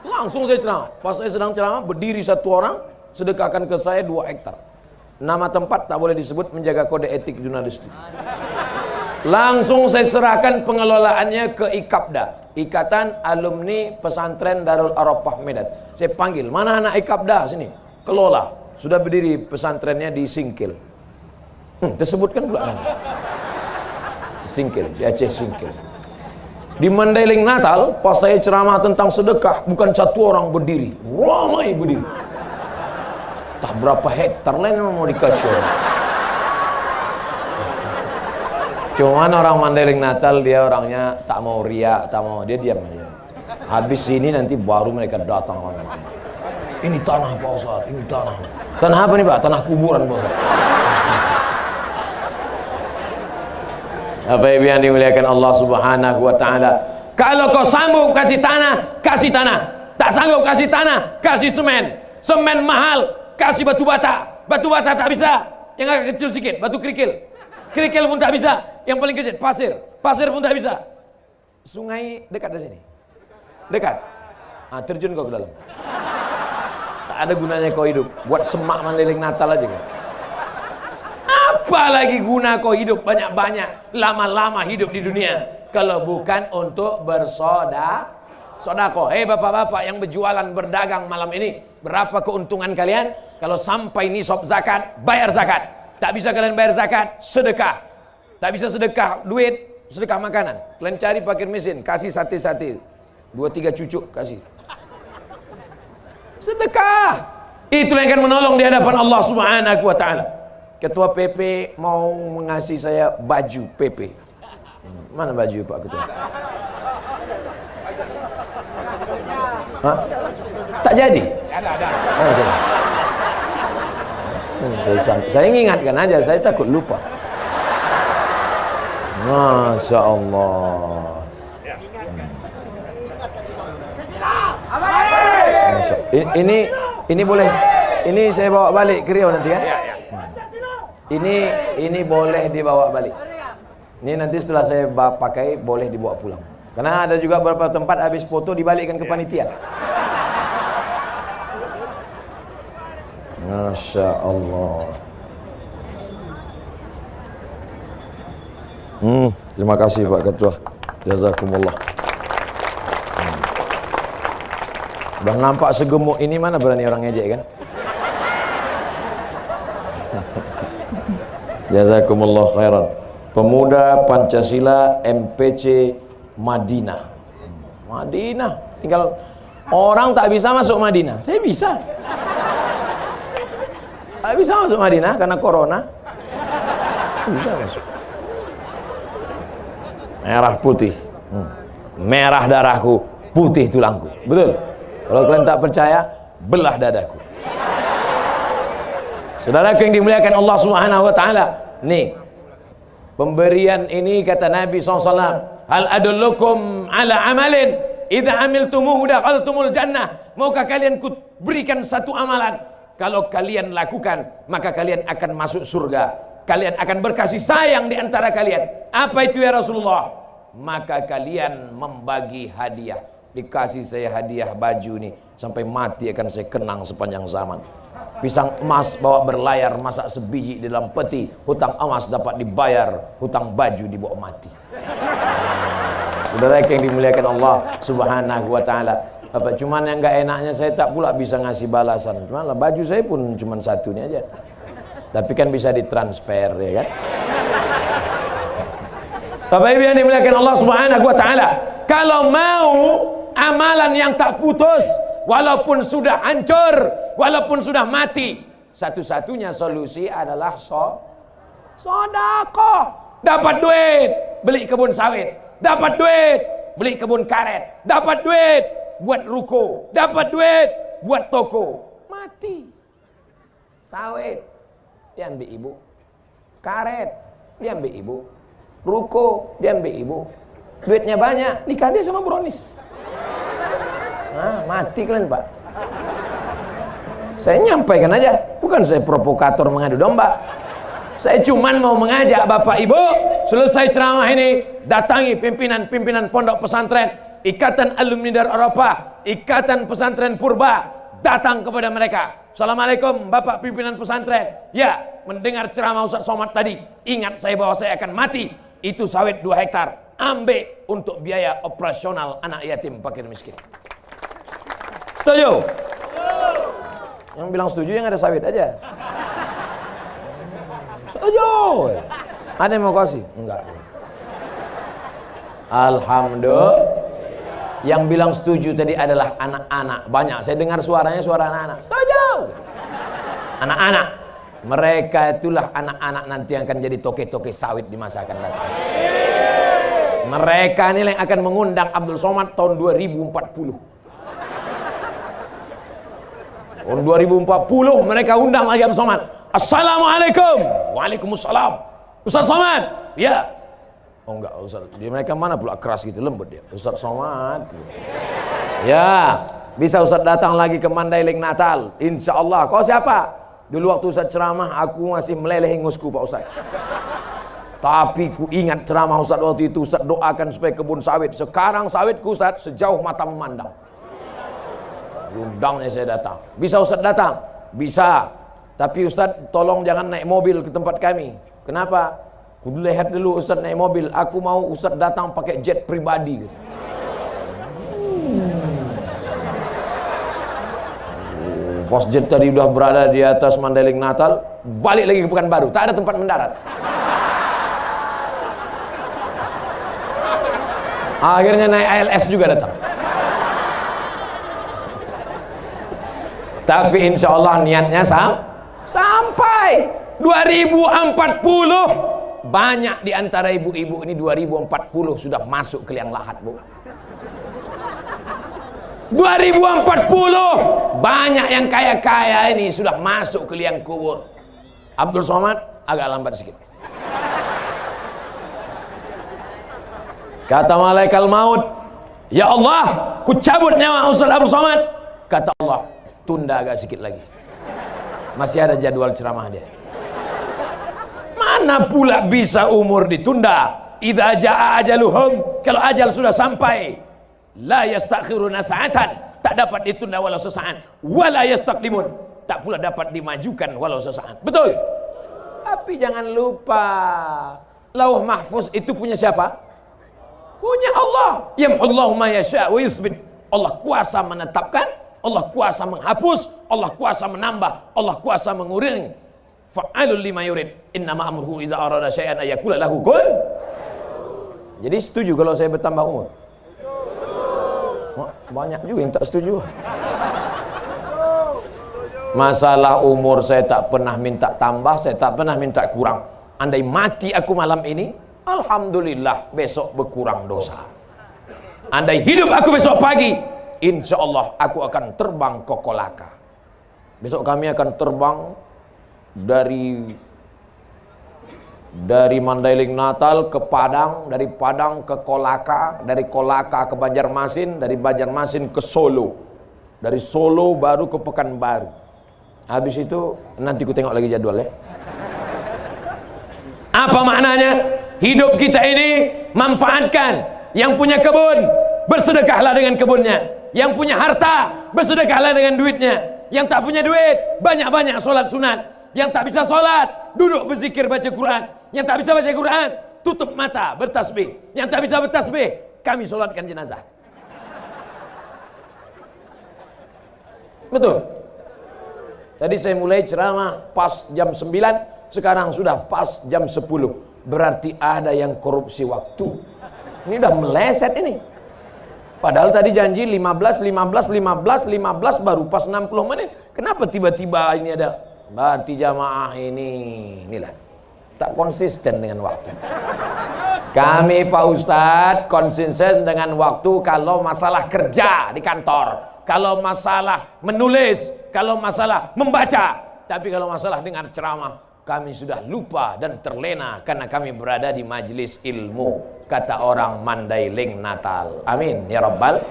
Langsung saya ceramah. Pas saya sedang ceramah, berdiri satu orang, sedekahkan ke saya 2 hektar. Nama tempat tak boleh disebut, menjaga kode etik jurnalistik. Langsung saya serahkan pengelolaannya ke IKAPDA, Ikatan Alumni Pesantren Darul Arafah Medan. Saya panggil, mana anak IKAPDA sini? Kelola. Sudah berdiri pesantrennya di Singkil. Tersebutkan pula kan? Singkil, di Aceh Singkil. Di Mandailing Natal, pas saya ceramah tentang sedekah, bukan satu orang berdiri, ramai berdiri. Berapa hektar lain yang mau dikasih? Cuman orang Mandailing Natal dia orangnya tak mau riak, tak mau, dia diam aja. Habis ini nanti baru mereka datang orang. Ini tanah Pak Ustaz, ini tanah. Tanah apa nih Pak? Tanah kuburan Pak Ustaz. Apa yang dimuliakan Allah Subhanahu wa taala. Kalau kau sanggup kasih tanah, kasih tanah. Tak sanggup kasih tanah, kasih semen. Semen mahal, kasih batu bata. Batu bata tak bisa, yang agak kecil sedikit, batu kerikil. Kerikil pun tak bisa, yang paling kecil pasir. Pasir pun tak bisa. Sungai dekat dari sini. Dekat. Terjun kau ke dalam. Tak ada gunanya kau hidup. Buat semak Mandailing Natal aja kan. Apalagi guna kau hidup banyak-banyak, lama-lama hidup di dunia, kalau bukan untuk bersodako. Hei bapak-bapak yang berjualan, berdagang malam ini, berapa keuntungan kalian? Kalau sampai nisab zakat, bayar zakat. Tak bisa kalian bayar zakat, sedekah. Tak bisa sedekah duit, sedekah makanan. Kalian cari fakir miskin, kasih sate-sate, 2-3 cucuk kasih. Sedekah. Itu yang akan menolong di hadapan Allah Subhanahu wa taala. Ketua PP mau mengasih saya baju PP. Mana baju Pak Ketua? Hah? Tak jadi? Ada. Oh, jadi. Saya ingatkan aja, saya takut lupa. Masya Allah. Ini boleh, ini saya bawa balik ke Riau nanti kan? Ini boleh dibawa balik. Ini nanti setelah saya pakai boleh dibawa pulang. Karena ada juga beberapa tempat habis foto dibalikkan ke panitia. Masya Allah. Terima kasih Pak Ketua. Jazakumullah. Udah nampak segemuk ini, mana berani orang ngejek kan? Jazakumullah khairan. Pemuda Pancasila MPC Madinah. Madinah, tinggal orang tak bisa masuk Madinah. Saya bisa. Tak bisa masuk Madinah karena corona. Bisa masuk. Merah putih. Merah darahku, putih tulangku. Betul. Kalau kalian tak percaya, belah dadaku. Saudara yang dimuliakan Allah Subhanahu wa taala. Nih, pemberian ini kata Nabi SAW, hal adullukum ala amalin idza amiltumuhu dakhaltumul jannah. Maukah kalian ku berikan satu amalan, kalau kalian lakukan maka kalian akan masuk surga, kalian akan berkasih sayang di antara kalian. Apa itu ya Rasulullah? Maka kalian membagi hadiah. Dikasih saya hadiah baju nih, sampai mati akan saya kenang sepanjang zaman. Pisang emas bawa berlayar, masak sebiji di dalam peti. Hutang emas dapat dibayar, hutang baju dibawa mati. Saudara yang dimuliakan Allah Subhanahu wa taala. Apa cuman yang enggak enaknya saya tak pula bisa ngasih balasan. Cuman baju saya pun cuman satu ini aja. Tapi kan bisa ditransfer ya kan. Bapak Ibu yang dimuliakan Allah Subhanahu wa taala, kalau mau amalan yang tak putus, walaupun sudah hancur, walaupun sudah mati, satu-satunya solusi adalah sedekah. Dapat duit, beli kebun sawit. Dapat duit, beli kebun karet. Dapat duit, buat ruko. Dapat duit, buat toko. Mati. Sawit, diambil ibu. Karet, diambil ibu. Ruko, diambil ibu. Duitnya banyak, nikah dia sama Bronis. Mati kalian Pak. Saya nyampaikan aja, bukan saya provokator mengadu domba. Saya cuman mau mengajak Bapak Ibu, selesai ceramah ini datangi pimpinan-pimpinan pondok pesantren, Ikatan Alumni Darul Arafah, Ikatan Pesantren Purba, datang kepada mereka. Assalamualaikum Bapak pimpinan pesantren. Ya, mendengar ceramah Ustaz Somad tadi, ingat saya bahwa saya akan mati. Itu sawit 2 hektar, ambil untuk biaya operasional anak yatim fakir miskin. Setuju? Yang bilang setuju yang ada sawit aja. Setuju. Ada yang mau kasih? Enggak. Alhamdulillah. Yang bilang setuju tadi adalah anak-anak. Banyak. Saya dengar suaranya suara anak-anak. Setuju. Anak-anak, mereka itulah anak-anak nanti yang akan jadi toke-toke sawit di masa akan datang. Mereka ini yang akan mengundang Abdul Somad tahun 2040. Tahun 2040 mereka undang lagi Abdul Somad. Assalamualaikum. Waalaikumsalam. Ustaz Somad. Ya. Oh enggak, Ustaz. Dia mereka mana pula keras gitu, lembut dia. Ustaz Somad. Ya. Bisa Ustaz datang lagi ke Mandailing Natal. Insya Allah. Kau siapa? Dulu waktu Ustaz ceramah, aku masih meleleh ingusku Pak Ustaz. Tapi ku ingat ceramah Ustaz waktu itu. Ustaz doakan supaya kebun sawit. Sekarang sawitku Ustaz sejauh mata memandang. Undangnya saya datang. Bisa Ustaz datang? Bisa. Tapi Ustaz tolong jangan naik mobil ke tempat kami. Kenapa? Kudu lihat dulu Ustaz naik mobil. Aku mau Ustaz datang pakai jet pribadi gitu. Pos jet tadi udah berada di atas Mandailing Natal, balik lagi ke Pekanbaru, tak ada tempat mendarat. Akhirnya naik ALS juga datang. Tapi insya Allah niatnya sampai 2040. Banyak di antara ibu-ibu ini 2040 sudah masuk ke liang lahat, Bu. 2040 banyak yang kaya-kaya ini sudah masuk ke liang kubur. Abdul Somad agak lambat sedikit. Kata malaikat maut, ya Allah, ku cabut nyawa Ustaz Abdul Somad. Kata Allah, tunda agak sedikit lagi. Masih ada jadwal ceramah dia. Mana pula bisa umur ditunda? Idza jaa ajaluhum, kalau ajal sudah sampai, la yastakhiruna sa'atan, tak dapat ditunda walau sesaat, wala yastaqdimun, tak pula dapat dimajukan walau sesaat. Betul? Tapi jangan lupa, Lauh Mahfuz itu punya siapa? Punya Allah. Yamhullahu ma yasha wa yusbit. Allah kuasa menetapkan, Allah kuasa menghapus, Allah kuasa menambah, Allah kuasa mengurangi. Fa'alul lima yurid. Innama amruhu iza arada syai'an ayakula lahu kun. Jadi setuju kalau saya bertambah umur? Banyak juga yang tak setuju. Masalah umur saya tak pernah minta tambah, saya tak pernah minta kurang. Andai mati aku malam ini, alhamdulillah besok berkurang dosa. Andai hidup aku besok pagi, insya Allah aku akan terbang ke Kolaka. Besok kami akan terbang dari Mandailing Natal ke Padang, dari Padang ke Kolaka, dari Kolaka ke Banjarmasin, dari Banjarmasin ke Solo, dari Solo baru ke Pekanbaru. Habis itu nanti ku tengok lagi jadwalnya. Apa maknanya? Hidup kita ini manfaatkan. Yang punya kebun, bersedekahlah dengan kebunnya. Yang punya harta, bersedekahlah dengan duitnya. Yang tak punya duit, banyak-banyak sholat sunat. Yang tak bisa sholat, duduk berzikir baca Quran. Yang tak bisa baca Quran, tutup mata bertasbih. Yang tak bisa bertasbih, kami sholatkan jenazah. Betul? Tadi saya mulai ceramah pas jam 9, sekarang sudah pas jam 10. Berarti ada yang korupsi waktu. Ini udah meleset ini. Padahal tadi janji 15 baru pas 60 menit. Kenapa tiba-tiba ini ada? Berarti jamaah inilah tak konsisten dengan waktu. Kami Pak Ustadz konsisten dengan waktu kalau masalah kerja di kantor, kalau masalah menulis, kalau masalah membaca. Tapi kalau masalah dengar ceramah, kami sudah lupa dan terlena karena kami berada di majelis ilmu, kata orang Mandailing Natal. Amin ya Rabbal.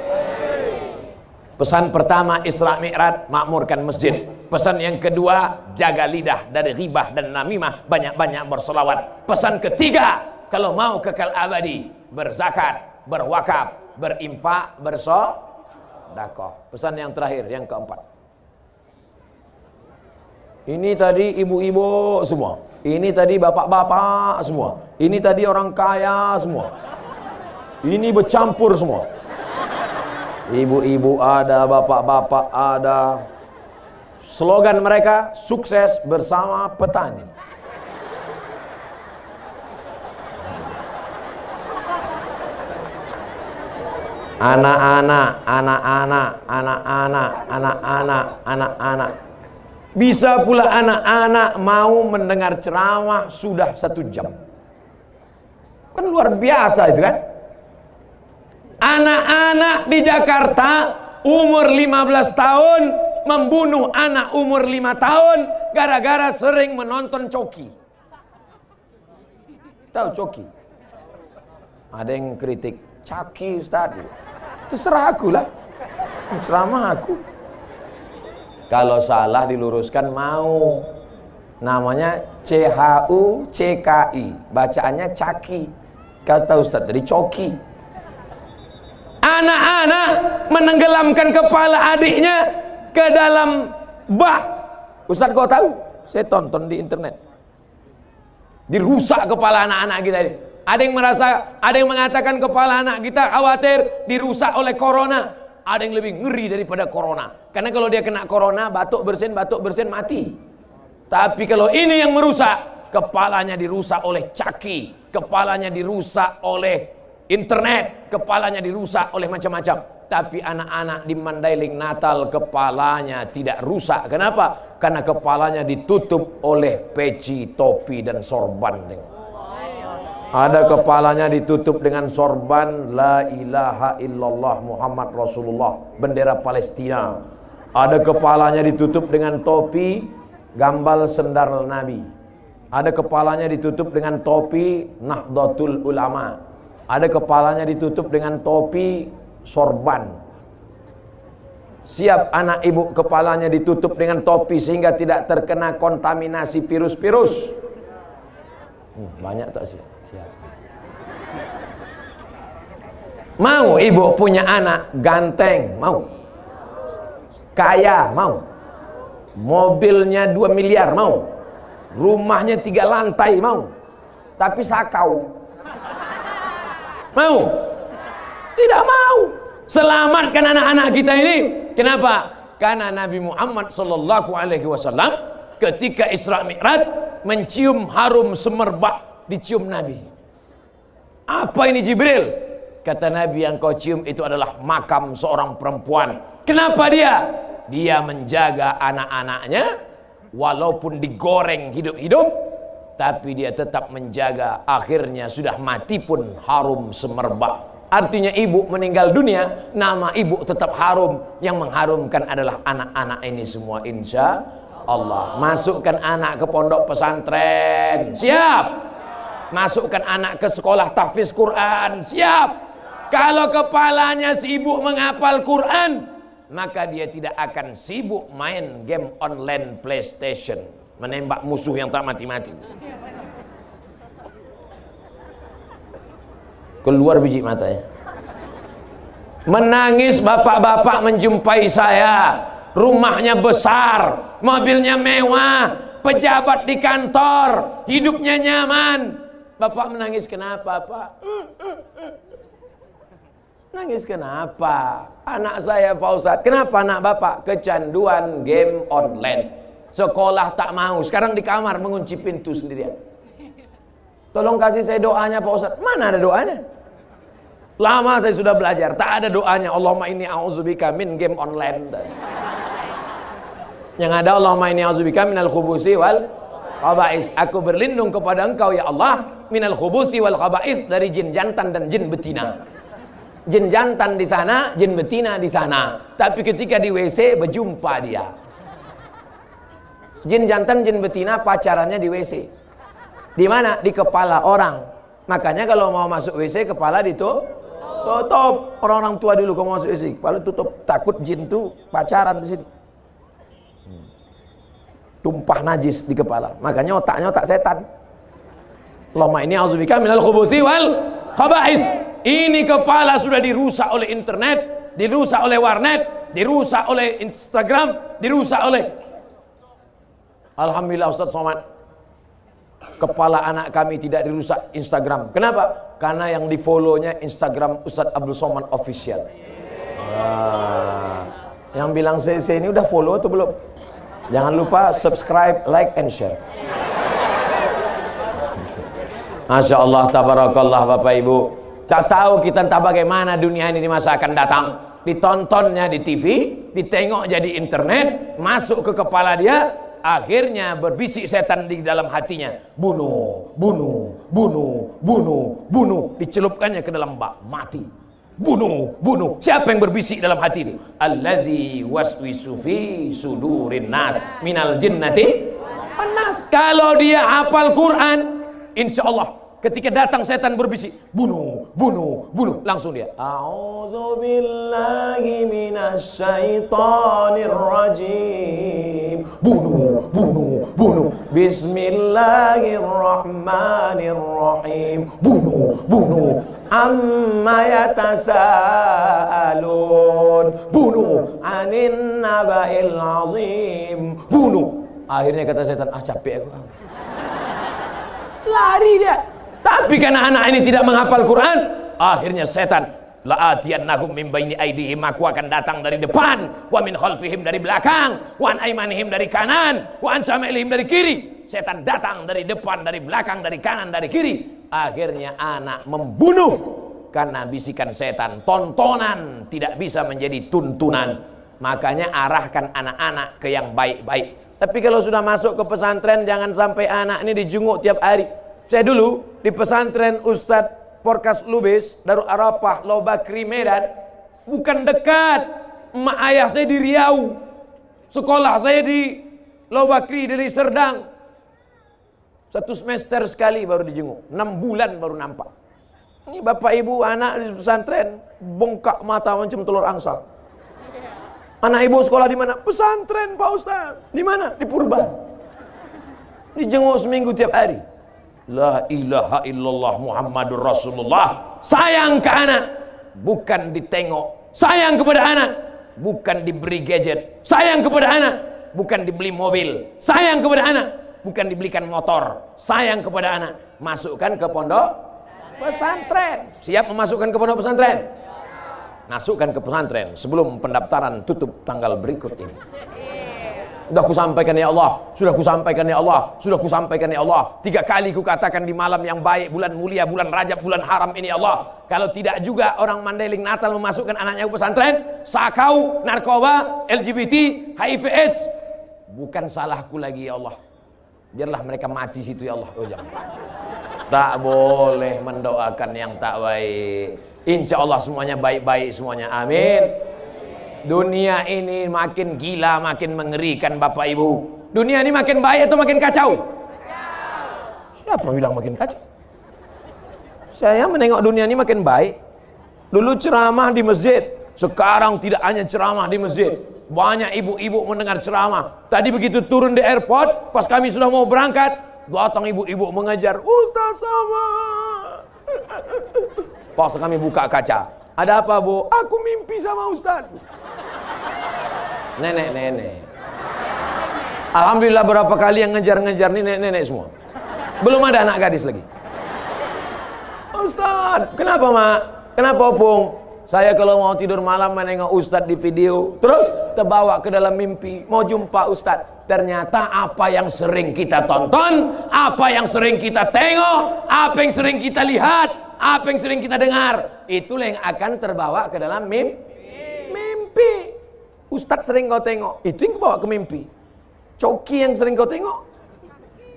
Pesan pertama Isra Mi'raj, makmurkan masjid. Pesan yang kedua, jaga lidah dari ghibah dan namimah, banyak-banyak berselawat. Pesan ketiga, kalau mau kekal abadi, berzakat, berwakaf, berinfak, bersedekah. Pesan yang terakhir, yang keempat. Ini tadi ibu-ibu semua. Ini tadi bapak-bapak semua. Ini tadi orang kaya semua. Ini bercampur semua. Ibu-ibu ada, bapak-bapak ada. Slogan mereka, sukses bersama petani. Anak-anak, anak-anak, anak-anak, anak-anak, anak-anak. Bisa pula anak-anak mau mendengar ceramah sudah 1 jam. Kan luar biasa itu kan. Anak-anak di Jakarta umur 15 tahun membunuh anak umur 5 tahun gara-gara sering menonton Coki. Tahu Coki? Ada yang kritik, Caki Ustaz. Terserah aku lah. Ceramah aku. Kalau salah diluruskan mau. Namanya CHUCKI. Bacaannya Caki. Kata Ustaz tadi Coki. Anak-anak menenggelamkan kepala adiknya ke dalam bak. Ustaz kau tahu? Saya tonton di internet. Dirusak kepala anak-anak kita ini. Ada yang mengatakan kepala anak kita khawatir dirusak oleh corona. Ada yang lebih ngeri daripada corona. Karena kalau dia kena corona, batuk bersin mati. Tapi kalau ini yang merusak, kepalanya dirusak oleh Caki, kepalanya dirusak oleh internet, kepalanya dirusak oleh macam-macam. Tapi anak-anak di Mandailing Natal kepalanya tidak rusak. Kenapa? Karena kepalanya ditutup oleh peci, topi dan sorban. Ada kepalanya ditutup dengan sorban La ilaha illallah Muhammad Rasulullah, bendera Palestina. Ada kepalanya ditutup dengan topi gambar sendal Nabi. Ada kepalanya ditutup dengan topi Nahdlatul Ulama. Ada kepalanya ditutup dengan topi sorban. Siap anak ibu kepalanya ditutup dengan topi sehingga tidak terkena kontaminasi virus-virus. Banyak tak sih? Siap. Mau ibu punya anak ganteng? Mau? Kaya? Mau? Mobilnya 2 miliar? Mau? Rumahnya 3 lantai? Mau? Tapi sakau? Mau? Tidak mau. Selamatkan anak-anak kita ini. Kenapa? Karena Nabi Muhammad SAW ketika Isra Mi'raj mencium harum semerbak, dicium Nabi. Apa ini Jibril? Kata Nabi, yang kau cium itu adalah makam seorang perempuan. Kenapa dia? Dia menjaga anak-anaknya walaupun digoreng hidup-hidup, tapi dia tetap menjaga, akhirnya sudah mati pun harum semerbak. Artinya ibu meninggal dunia, nama ibu tetap harum. Yang mengharumkan adalah anak-anak ini semua, insya Allah. Masukkan anak ke pondok pesantren, siap. Masukkan anak ke sekolah tahfiz Quran, siap. Kalau kepalanya sibuk menghafal Quran, maka dia tidak akan sibuk main game online PlayStation, menembak musuh yang tak mati-mati. Keluar biji matanya. Menangis bapak-bapak menjumpai saya. Rumahnya besar, mobilnya mewah, pejabat di kantor, hidupnya nyaman. Bapak menangis kenapa, Pak? Nangis kenapa? Anak saya Pak Ustadz. Kenapa anak bapak? Kecanduan game online. Sekolah tak mau, sekarang di kamar mengunci pintu sendirian. Tolong kasih saya doanya Pak Ustadz. Mana ada doanya? Lama saya sudah belajar, tak ada doanya. Allahumma inni a'udzubika min game online. Yang ada Allahumma inni a'udzubika minal khubusi wal khaba'is. Aku berlindung kepada Engkau ya Allah minal khubusi wal khaba'is, dari jin jantan dan jin betina. Jin jantan di sana, jin betina di sana. Tapi ketika di WC berjumpa dia. Jin jantan, jin betina pacarannya di WC. Di mana? Di kepala orang. Makanya kalau mau masuk WC kepala ditutup. Orang-orang tua dulu kalau mau masuk WC kepala tutup, takut jin tuh pacaran di sini. Tumpah najis di kepala. Makanya otaknya otak setan. Allahumma inni a'udzubika minal khubusi wal khaba'is. Ini kepala sudah dirusak oleh internet, dirusak oleh warnet, dirusak oleh Instagram, dirusak oleh. Alhamdulillah Ustaz Somad, kepala anak kami tidak dirusak Instagram. Kenapa? Karena yang di follow-nya Instagram Ustaz Abdul Somad Official. Yang bilang CC ini udah follow atau belum? Jangan lupa subscribe, like, and share. Masya Allah, tabarakallah Bapak Ibu. Tak tahu kita entah bagaimana dunia ini di masa akan datang. Ditontonnya di TV, ditengok jadi internet, masuk ke kepala dia, Akhirnya berbisik setan di dalam hatinya, bunuh, bunuh, bunuh, bunuh, bunuh. Dicelupkannya ke dalam bak, mati. Bunuh, bunuh. Siapa yang berbisik dalam hati itu? Allazi waswisu fi sudurin nas minal jinnati wan nas. Kalau dia hafal Quran, insya Allah ketika datang setan berbisik, bunuh, bunuh, bunuh, langsung dia, a'udzubillahi minasyaitonir rajim, bunuh, bunuh, bunuh, bismillahirrahmanirrahim, bunuh, bunuh, amma yatasaalun, bunuh, anin naba'il azim, bunuh. Akhirnya kata setan, capek aku, lari dia. Tapi karena anak ini tidak menghafal Quran, akhirnya setan, la'atiyannahum min baini aydihim, aku akan datang dari depan, wa min khalfihim dari belakang, wa an aymanihim dari kanan, wa an syama'ilihim dari kiri. Setan datang dari depan, dari belakang, dari kanan, dari kiri. Akhirnya anak membunuh karena bisikan setan. Tontonan tidak bisa menjadi tuntunan. Makanya arahkan anak-anak ke yang baik-baik. Tapi kalau sudah masuk ke pesantren, jangan sampai anak ini dijunguk tiap hari. Saya dulu di pesantren Ustadz Porkas Lubis, Darul Arafah, Lobakri, Medan, bukan dekat. Emak ayah saya di Riau, sekolah saya di Lobakri, dari Serdang. 1 semester sekali baru dijenguk, 6 bulan baru nampak. Ini bapak ibu anak di pesantren, bongkak mata macam telur angsa. Anak ibu sekolah di mana? Pesantren Pak Ustaz. Di mana? Di Purba. Dijenguk seminggu tiap hari. La ilaha illallah Muhammadur Rasulullah. Sayang ke anak, bukan ditengok. Sayang kepada anak, bukan diberi gadget. Sayang kepada anak, bukan dibeli mobil. Sayang kepada anak, bukan dibelikan motor. Sayang kepada anak, masukkan ke pondok pesantren. Siap memasukkan ke pondok pesantren? Masukkan ke pesantren sebelum pendaftaran tutup tanggal berikut ini. Sudah kusampaikan ya Allah, sudah kusampaikan ya Allah, sudah kusampaikan ya Allah. 3 kali kukatakan di malam yang baik, bulan mulia, bulan Rajab, bulan haram ini ya Allah. Kalau tidak juga orang Mandailing Natal memasukkan anaknya ke pesantren, sakau, narkoba, LGBT, HIV AIDS, bukan salahku lagi ya Allah. Biarlah mereka mati situ ya Allah. Oh jangan. Tak boleh mendoakan yang tak baik. Insya Allah semuanya baik-baik semuanya. Amin. Dunia ini makin gila, makin mengerikan Bapak Ibu. Dunia ini makin baik atau makin kacau? Siapa bilang makin kacau? Saya menengok dunia ini makin baik. Dulu ceramah di masjid, sekarang tidak hanya ceramah di masjid. Banyak ibu-ibu mendengar ceramah. Tadi begitu turun di airport, pas kami sudah mau berangkat, datang ibu-ibu mengajar, Ustaz sama. Pas kami buka kaca, ada apa Bu? Aku mimpi sama Ustaz. Nenek-nenek. Alhamdulillah berapa kali yang ngejar-ngejar nih nenek-nenek semua. Belum ada anak gadis lagi. Ustaz, kenapa Mak? Kenapa Opung? Saya kalau mau tidur malam menengok Ustaz di video, terus terbawa ke dalam mimpi, mau jumpa Ustaz. Ternyata apa yang sering kita tonton, apa yang sering kita tengok, apa yang sering kita lihat, apa yang sering kita dengar, itulah yang akan terbawa ke dalam mimpi. Ustadz sering kau tengok, itu yang kau bawa ke mimpi. Coki yang sering kau tengok,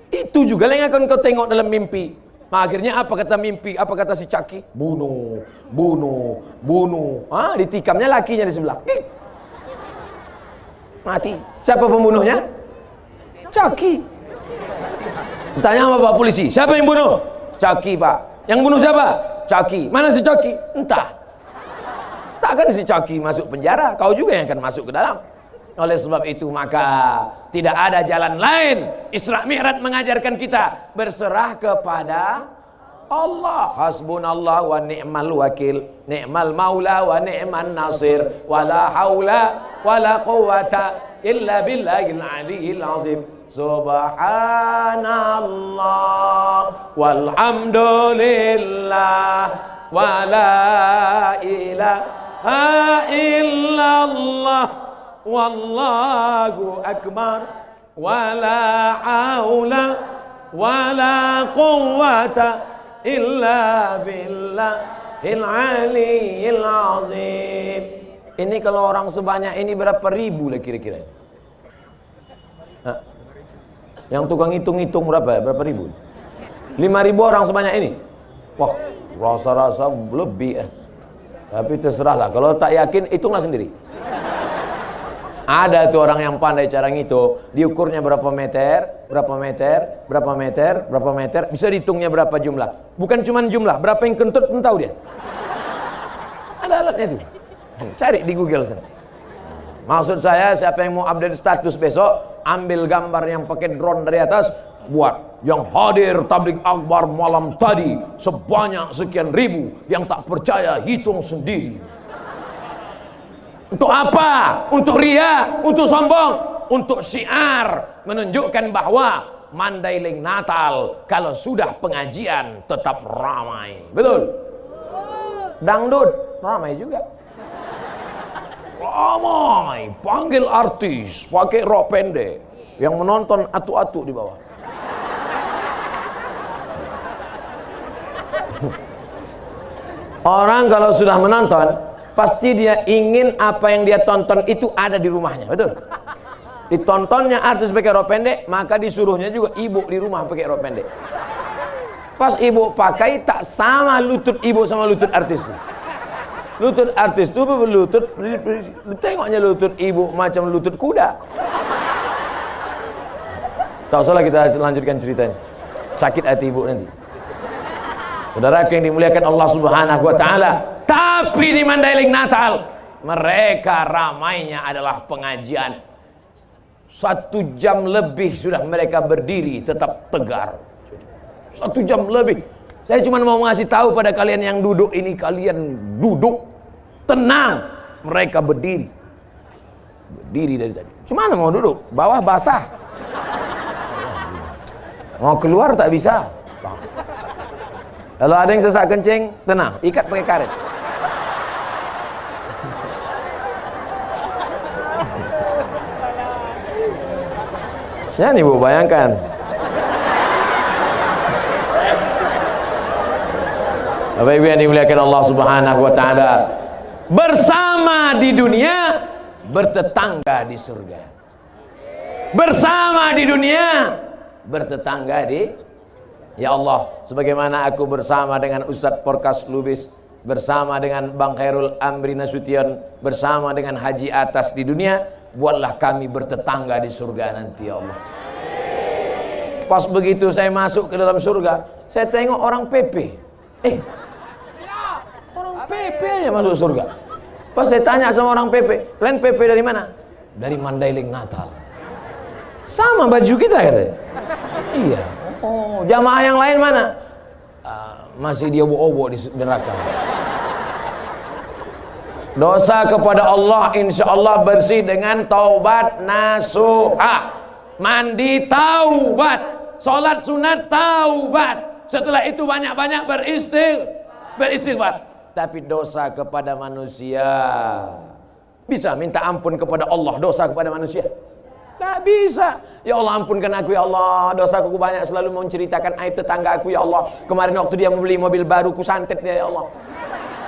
itu juga yang akan kau tengok dalam mimpi. Nah, akhirnya apa kata mimpi? Apa kata si Caki? Bunuh, bunuh, bunuh. Ditikamnya lakinya di sebelah. Mati. Siapa pembunuhnya? Caki. Tanya sama Pak polisi, siapa yang bunuh? Caki Pak. Yang bunuh siapa? Caki. Mana si Caki? Entah. Takkan si Caki masuk penjara, kau juga yang akan masuk ke dalam. Oleh sebab itu maka tidak ada jalan lain. Isra Mi'raj mengajarkan kita berserah kepada Allah. Hasbunallah wa ni'mal wakil, ni'mal maula wa ni'man nasir, wala haula wala quwata illa billahil aliyil azim. Subhanallah walhamdulillah wala ilaha illallah wallahu akbar wala haula wala quwwata illa billahil aliyil azim. Ini kalau orang sebanyak ini berapa ribu lah kira-kira? Yang tukang hitung-hitung berapa ribu? 5.000 orang sebanyak ini. Wah, rasa-rasa lebih. Tapi terserahlah. Kalau tak yakin, hitunglah sendiri. Ada tuh orang yang pandai cara ngitung, diukurnya berapa meter, berapa meter, berapa meter, berapa meter, bisa dihitungnya berapa jumlah. Bukan cuma jumlah, berapa yang kentut pun tahu dia. Ada alatnya itu. Cari di Google sana. Maksud saya, siapa yang mau update status besok, ambil gambar yang pakai drone dari atas, buat yang hadir tabligh akbar malam tadi sebanyak sekian ribu, yang tak percaya hitung sendiri. Untuk apa? Untuk ria, untuk sombong, untuk syiar, menunjukkan bahwa Mandailing Natal kalau sudah pengajian tetap ramai. Betul? Dangdut ramai juga. Ramai, panggil artis pakai rok pendek, yang menonton atu-atu di bawah. Orang kalau sudah menonton, pasti dia ingin apa yang dia tonton itu ada di rumahnya, betul? Ditontonnya artis pakai rok pendek, maka disuruhnya juga ibu di rumah pakai rok pendek. Pas ibu pakai, tak sama lutut ibu sama lutut artis. Lutut artis itu berlutut, tengoknya lutut ibu macam lutut kuda. Tak usahlah kita lanjutkan ceritanya. Sakit hati ibu nanti. Saudara yang dimuliakan Allah Subhanahu wa taala. Tapi di Mandailing Natal, mereka ramainya adalah pengajian. 1 jam lebih sudah mereka berdiri tetap tegar. 1 jam lebih. Saya cuma mau ngasih tahu pada kalian yang duduk ini, kalian duduk tenang. Mereka berdiri. Berdiri dari tadi. Cuma mau duduk, bawah basah. Mau keluar tak bisa. Kalau ada yang sesak kencing, tenang, ikat pakai karet. Ya nih Bu, bayangkan. Bapak Ibu yang dimuliakan Allah Subhanahu wa taala, bersama di dunia, bertetangga di surga. Bersama di dunia, bertetangga di, ya Allah, sebagaimana aku bersama dengan Ustadz Porkas Lubis, bersama dengan Bang Khairul Amri Nasution, bersama dengan Haji Atas di dunia, buatlah kami bertetangga di surga nanti ya Allah. Pas begitu saya masuk ke dalam surga, saya tengok orang PP. Orang PP aja masuk surga. Pas saya tanya sama orang PP, kalian PP dari mana? Dari Mandailing Natal. Sama baju kita katanya. Iya. Oh, jamaah yang lain mana? Masih dia obo-obo di neraka. Dosa kepada Allah insya Allah bersih dengan taubat nasuha. Mandi taubat, sholat sunat taubat. Setelah itu banyak-banyak beristighfar. Tapi dosa kepada manusia, bisa minta ampun kepada Allah dosa kepada manusia? Tak bisa. Ya Allah ampunkan aku ya Allah, dosaku banyak, selalu mau menceritakan aib tetangga aku ya Allah. Kemarin waktu dia membeli mobil baru, ku santet dia ya Allah.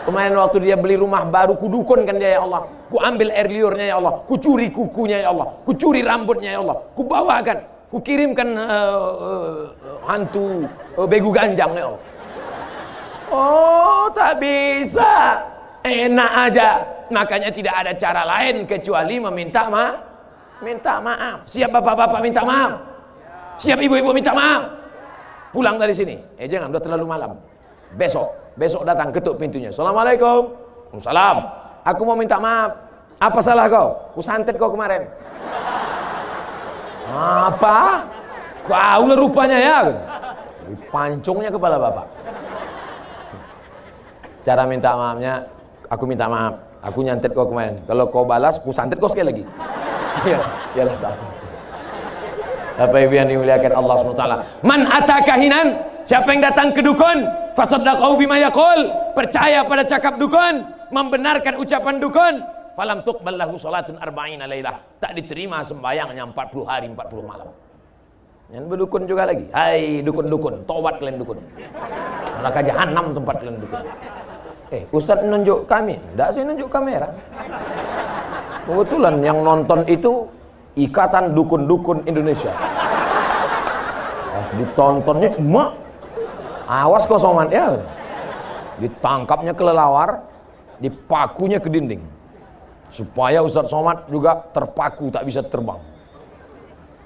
Kemarin waktu dia beli rumah baru, ku dukunkan dia ya Allah. Ku ambil air liurnya ya Allah, ku curi kukunya ya Allah, ku curi rambutnya ya Allah, ku bawakan, ku kirimkan hantu begu ganjang ya Allah. Oh, tak bisa. Enak aja. Makanya tidak ada cara lain kecuali meminta maaf. Siap bapak-bapak minta maaf? Siap ibu-ibu minta maaf? Pulang dari sini. Jangan, udah terlalu malam. Besok datang, ketuk pintunya. Assalamualaikum. Waalaikumsalam. Aku mau minta maaf. Apa salah kau? Ku santet kau kemarin. Apa? Kau lah rupanya ya. Pancungnya kepala bapak. Cara minta maafnya, aku minta maaf. Aku nyantet kau kemarin. Kalau kau balas, ku santet kau sekali lagi. Yalah tak. Bapak Ibu yang dimuliakan Allah SWT. Man atakahinan, siapa yang datang ke dukun, fasaddaqahu bima yaqul, percaya pada cakap dukun, membenarkan ucapan dukun, falam tuqbal lahu salatun arba'ina lailah, tak diterima sembahyangnya 40 hari 40 malam. Yang berdukun juga lagi. Hai dukun-dukun, tobat kalian dukun. Neraka jahanam tempat kalian dukun. Ustadz nunjuk kami, enggak sih nunjuk kamera. Kebetulan yang nonton itu Ikatan Dukun-Dukun Indonesia. Ditontonnya emak, awas kau Somad ya. Ditangkapnya kelelawar, dipakunya ke dinding supaya Ustadz Somad juga terpaku tak bisa terbang.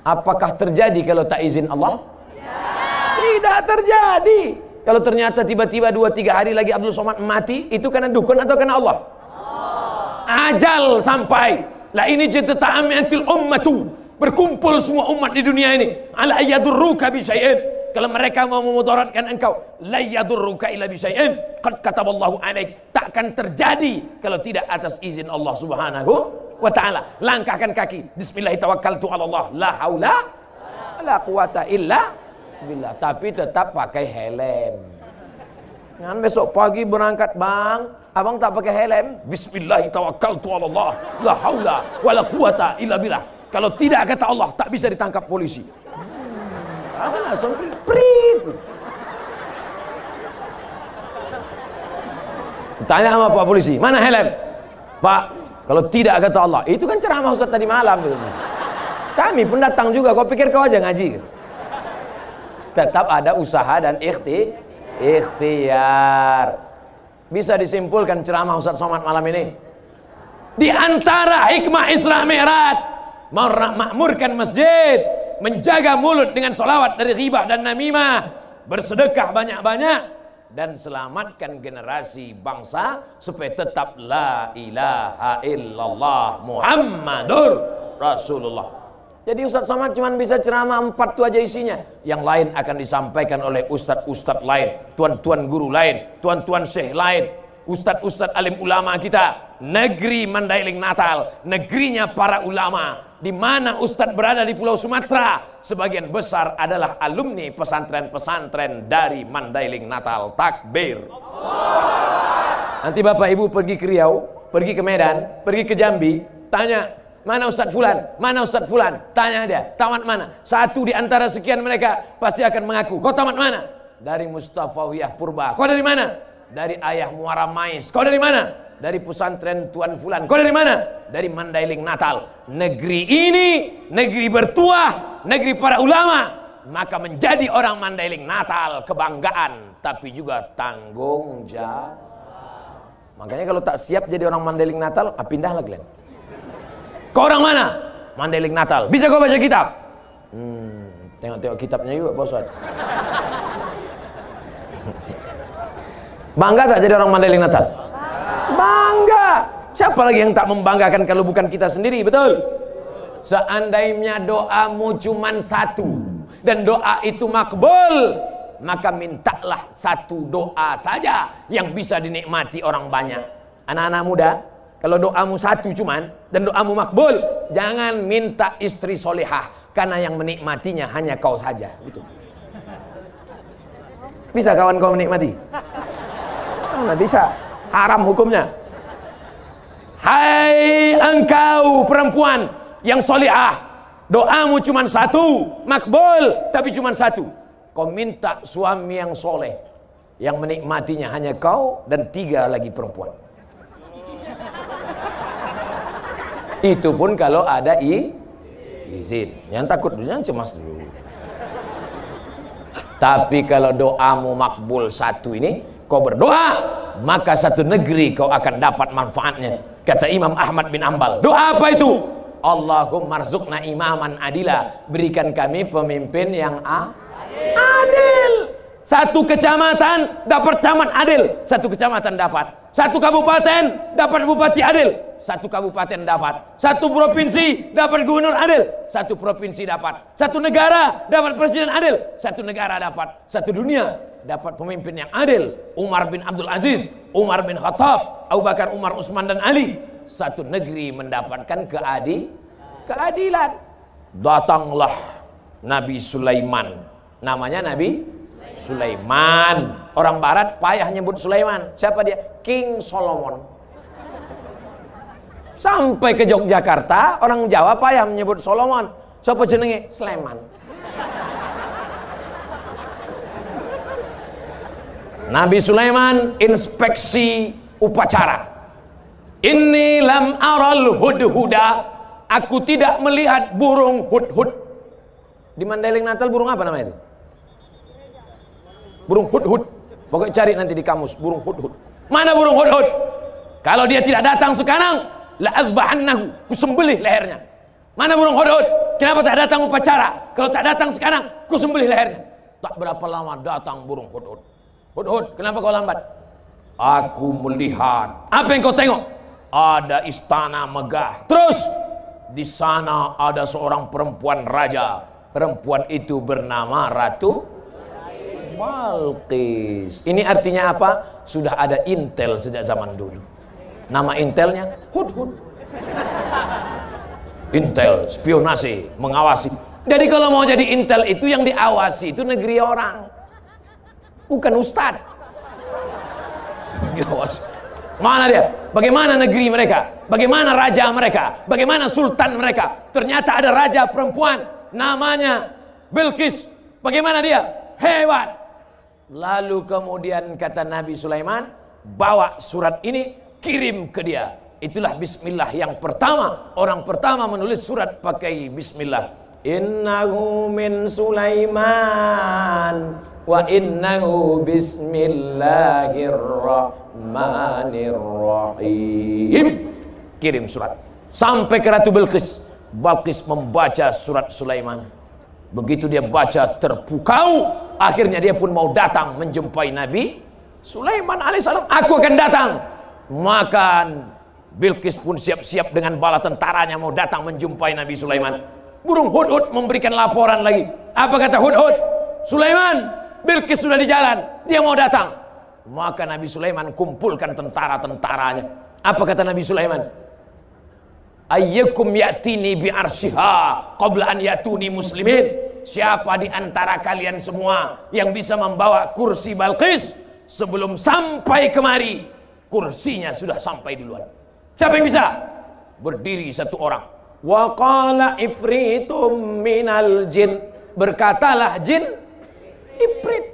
Apakah terjadi kalau tak izin Allah? Tidak terjadi. Kalau ternyata tiba-tiba 2-3 hari lagi Abdul Somad mati, itu karena dukun atau karena Allah? Ajal sampai. La ini jata'amiatil ummatu, berkumpul semua umat di dunia ini, ala ayyadurruka bisyai'in. Kalau mereka mau memudaratkan engkau, la yadurruka illa bisyai'in qad kataballahu alaik, takkan terjadi kalau tidak atas izin Allah Subhanahu wa ta'ala. Langkahkan kaki, bismillah tawakkaltu ala Allah, la haula la quwata illa billah, tapi tetap pakai helm. Jangan besok pagi berangkat, bang, abang tak pakai helm, bismillah tawakkaltu ala Allah, la haula wala quwata illa billah. Kalau tidak kata Allah, tak bisa ditangkap polisi. Aku langsung prit. Tanya sama Pak polisi, mana helm? Pak, kalau tidak kata Allah, itu kan ceramah Ustaz tadi malam. Kami pun datang juga, kau pikir kau aja ngaji? Tetap ada usaha dan ikhtiar. Bisa disimpulkan ceramah Ustaz Somad malam ini, di antara hikmah Isra Mi'raj, memakmurkan masjid, menjaga mulut dengan sholawat dari ghibah dan namimah, bersedekah banyak-banyak, dan selamatkan generasi bangsa supaya tetap la ilaha illallah Muhammadur Rasulullah. Jadi Ustadz Somad cuma bisa ceramah 4 itu aja isinya. Yang lain akan disampaikan oleh ustadz-ustadz lain, tuan-tuan guru lain, tuan-tuan syekh lain, ustadz-ustadz alim ulama kita. Negeri Mandailing Natal, negerinya para ulama. Di mana ustadz berada di Pulau Sumatera, sebagian besar adalah alumni pesantren-pesantren dari Mandailing Natal. Takbir. Nanti Bapak Ibu pergi ke Riau, pergi ke Medan, pergi ke Jambi, tanya, mana Ustadz Fulan? Mana Ustadz Fulan? Tanya dia, tamat mana? Satu di antara sekian mereka pasti akan mengaku, kau tamat mana? Dari Mustafawiyah Purba. Kau dari mana? Dari Ayah Muara Mais. Kau dari mana? Dari pesantren Tuan Fulan. Kau dari mana? Dari Mandailing Natal. Negeri ini negeri bertuah, negeri para ulama, maka menjadi orang Mandailing Natal kebanggaan, tapi juga tanggung jawab. Makanya kalau tak siap jadi orang Mandailing Natal, pindahlah Glenn. Kau orang mana? Mandailing Natal. Bisa kau baca kitab? Tengok-tengok kitabnya juga, Bos. Bangga tak jadi orang Mandailing Natal? Bangga. Siapa lagi yang tak membanggakan kalau bukan kita sendiri, betul? Seandainya doamu cuman satu dan doa itu makbul, maka mintalah satu doa saja yang bisa dinikmati orang banyak. Anak-anak muda, kalau doamu satu cuman dan doamu makbul, jangan minta istri solehah, karena yang menikmatinya hanya kau saja. Betul. Bisa kawan kau menikmati? Mana bisa, haram hukumnya. Hai engkau perempuan yang solehah, doamu cuma satu, makbul, tapi cuma satu. Kau minta suami yang soleh, yang menikmatinya hanya kau dan 3 lagi perempuan. Itu pun kalau ada izin. Yang takut dulu, yang cemas dulu. Tapi kalau doamu makbul satu ini, kau berdoa, maka satu negeri kau akan dapat manfaatnya. Kata Imam Ahmad bin Ambal, doa apa itu? Allahumma rzuqna imaman adila, berikan kami pemimpin yang adil. Satu kecamatan dapat camat adil, satu kecamatan dapat. Satu kabupaten dapat bupati adil, satu kabupaten dapat. Satu provinsi dapat gubernur adil, satu provinsi dapat. Satu negara dapat presiden adil, satu negara dapat. Satu dunia dapat pemimpin yang adil. Umar bin Abdul Aziz, Umar bin Khattab, Abu Bakar, Umar, Utsman dan Ali. Satu negeri mendapatkan keadilan. Datanglah Nabi Sulaiman. Namanya Nabi Sulaiman. Orang barat payah nyebut Sulaiman. Siapa dia? King Solomon. Sampai ke Yogyakarta, orang Jawa payah menyebut Solomon. Siapa jenenge? Sleman. Nabi Sulaiman inspeksi upacara. Inni lam aral hudhuda, aku tidak melihat burung hudhud. Di Mandailing Natal burung apa namanya itu? Burung hudhud. Pokoknya cari nanti di kamus burung hudhud. Mana burung hudhud? Kalau dia tidak datang sekarang, la azbahannahu, kusembelih lehernya. Mana burung hudhud? Kenapa tak datang upacara? Kalau tak datang sekarang, kusembelih lehernya. Tak berapa lama datang burung hudhud. Hudhud, kenapa kau lambat? Aku melihat. Apa yang kau tengok? Ada istana megah. Terus di sana ada seorang perempuan raja. Perempuan itu bernama Ratu Balqis. Ini artinya apa? Sudah ada intel sejak zaman dulu. Nama intelnya Hudhud. Intel, spionase, mengawasi. Jadi kalau mau jadi intel itu yang diawasi itu negeri orang, bukan ustadz. Diawasi. Mana dia? Bagaimana negeri mereka? Bagaimana raja mereka? Bagaimana sultan mereka? Ternyata ada raja perempuan namanya Bilqis. Bagaimana dia? Hebat. Lalu kemudian kata Nabi Sulaiman, bawa surat ini, kirim ke dia. Itulah bismillah yang pertama. Orang pertama menulis surat pakai bismillah. Innahu min Sulaiman wa innahu bismillahirrahmanirrahim. Kirim surat sampai ke Ratu Bilqis. Balqis membaca surat Sulaiman. Begitu dia baca terpukau, akhirnya dia pun mau datang menjumpai Nabi Sulaiman alaihissalam. Aku akan datang. Maka Bilqis pun siap-siap dengan bala tentaranya mau datang menjumpai Nabi Sulaiman. Burung hudhud memberikan laporan lagi. Apa kata hudhud? Sulaiman, Bilqis sudah di jalan, dia mau datang. Maka Nabi Sulaiman kumpulkan tentara-tentaranya. Apa kata Nabi Sulaiman? Ayyukum ya'tini bi arsyiha qabla an ya'tuni muslimin. Siapa di antara kalian semua yang bisa membawa kursi Balqis sebelum sampai kemari? Kursinya sudah sampai duluan. Siapa yang bisa? Berdiri satu orang. Wa qala ifritum minal jin. Berkatalah jin, Ifrit.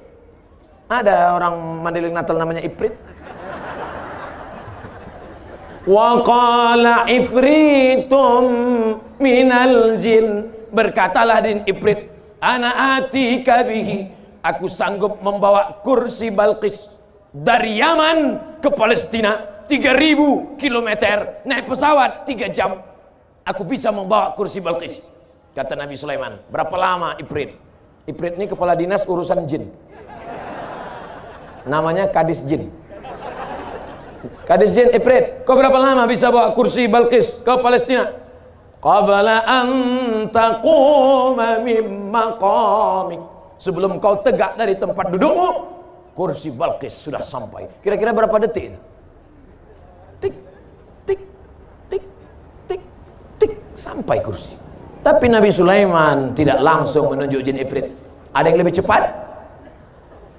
Ada orang Mandailing Natal namanya Ifrit. Wa qala ifritum minal jin. Berkatalah jin Ifrit, ana atika bihi. Aku sanggup membawa kursi Balqis dari Yaman ke Palestina 3000 km, naik pesawat 3 jam. Aku bisa membawa kursi Balqis. Kata Nabi Sulaiman. Berapa lama Ifrit? Ifrit ini kepala dinas urusan jin. Namanya Kadis Jin. Kadis Jin Ifrit, kau berapa lama bisa bawa kursi Balqis ke Palestina? Qabla an taquma min maqamik. Sebelum kau tegak dari tempat dudukmu, kursi Balqis sudah sampai. Kira-kira berapa detik itu? Tik, tik, tik, tik, tik, sampai kursi. Tapi Nabi Sulaiman tidak langsung menunjuk jin Ifrit. Ada yang lebih cepat.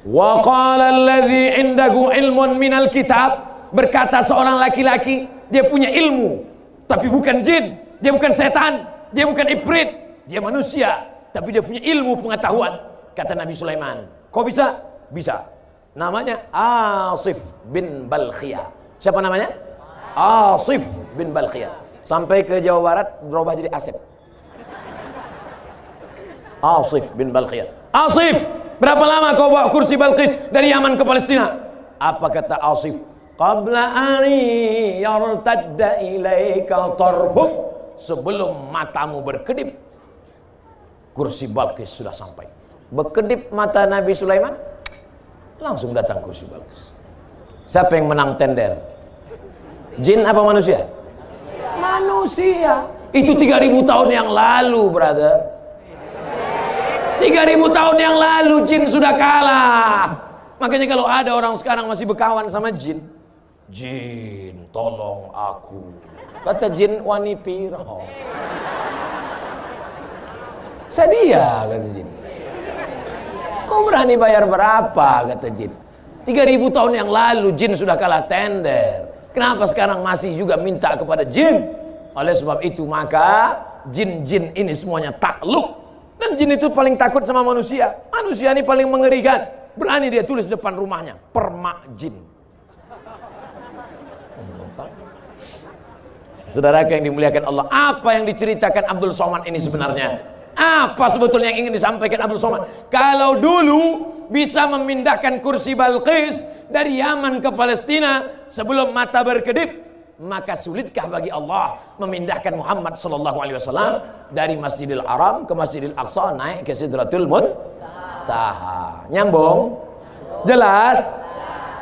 Wa qala allazi indahu ilmun minal kitab. Berkata seorang laki-laki, dia punya ilmu, tapi bukan jin, dia bukan setan, dia bukan Ifrit, dia manusia, tapi dia punya ilmu pengetahuan. Kata Nabi Sulaiman, kau bisa? Bisa. Namanya Asif bin Balkhiyah. Siapa namanya? Asif bin Balkhiyah. Sampai ke Jawa Barat berubah jadi Asif. Asif bin Balkhiyah. Asif, berapa lama kau bawa kursi Balqis dari Yaman ke Palestina? Apa kata Asif? Qabla an yartadda ilaika tarfuk. Sebelum matamu berkedip, kursi Balqis sudah sampai. Berkedip mata Nabi Sulaiman, langsung datang kursi Balqis. Siapa yang menang tender? Jin apa manusia? Manusia. Itu 3000 tahun yang lalu, brother. 3000 tahun yang lalu jin sudah kalah. Makanya kalau ada orang sekarang masih berkawan sama jin, jin tolong aku. Kata jin, wani piro. Sedia, kata jin. Kau berani bayar berapa, kata jin. 3000 tahun yang lalu jin sudah kalah tender. Kenapa sekarang masih juga minta kepada jin? Oleh sebab itu maka jin-jin ini semuanya takluk. Dan jin itu paling takut sama manusia. Manusia ini paling mengerikan. Berani dia tulis depan rumahnya, permak jin. Saudara yang dimuliakan Allah, apa yang diceritakan Abdul Somad ini sebenarnya? Apa sebetulnya yang ingin disampaikan Abdul Somad? Kalau dulu bisa memindahkan kursi Balqis dari Yaman ke Palestina sebelum mata berkedip, maka sulitkah bagi Allah memindahkan Muhammad sallallahu alaihi wasallam dari Masjidil Haram ke Masjidil Aqsa naik ke Sidratul Muntaha? Nyambung? Jelas?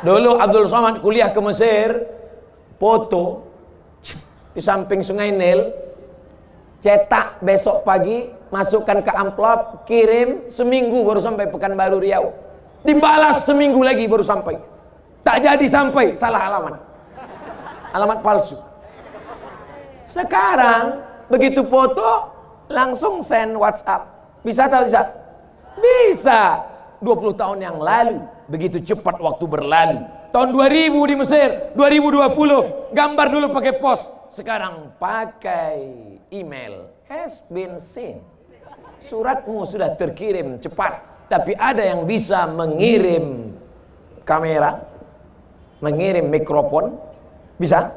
Dulu Abdul Somad kuliah ke Mesir, foto di samping Sungai Nil, cetak besok pagi, masukkan ke amplop, kirim, seminggu baru sampai Pekanbaru Riau. Dibalas seminggu lagi baru sampai. Tak jadi sampai, salah alamat. Alamat palsu. Sekarang begitu foto langsung send WhatsApp. Bisa atau bisa? Bisa. 20 tahun yang lalu, begitu cepat waktu berlalu. Tahun 2000 di Mesir, 2020 gambar dulu pakai pos, sekarang pakai email. Has been seen. Suratmu sudah terkirim cepat. Tapi ada yang bisa mengirim kamera, mengirim mikrofon. Bisa?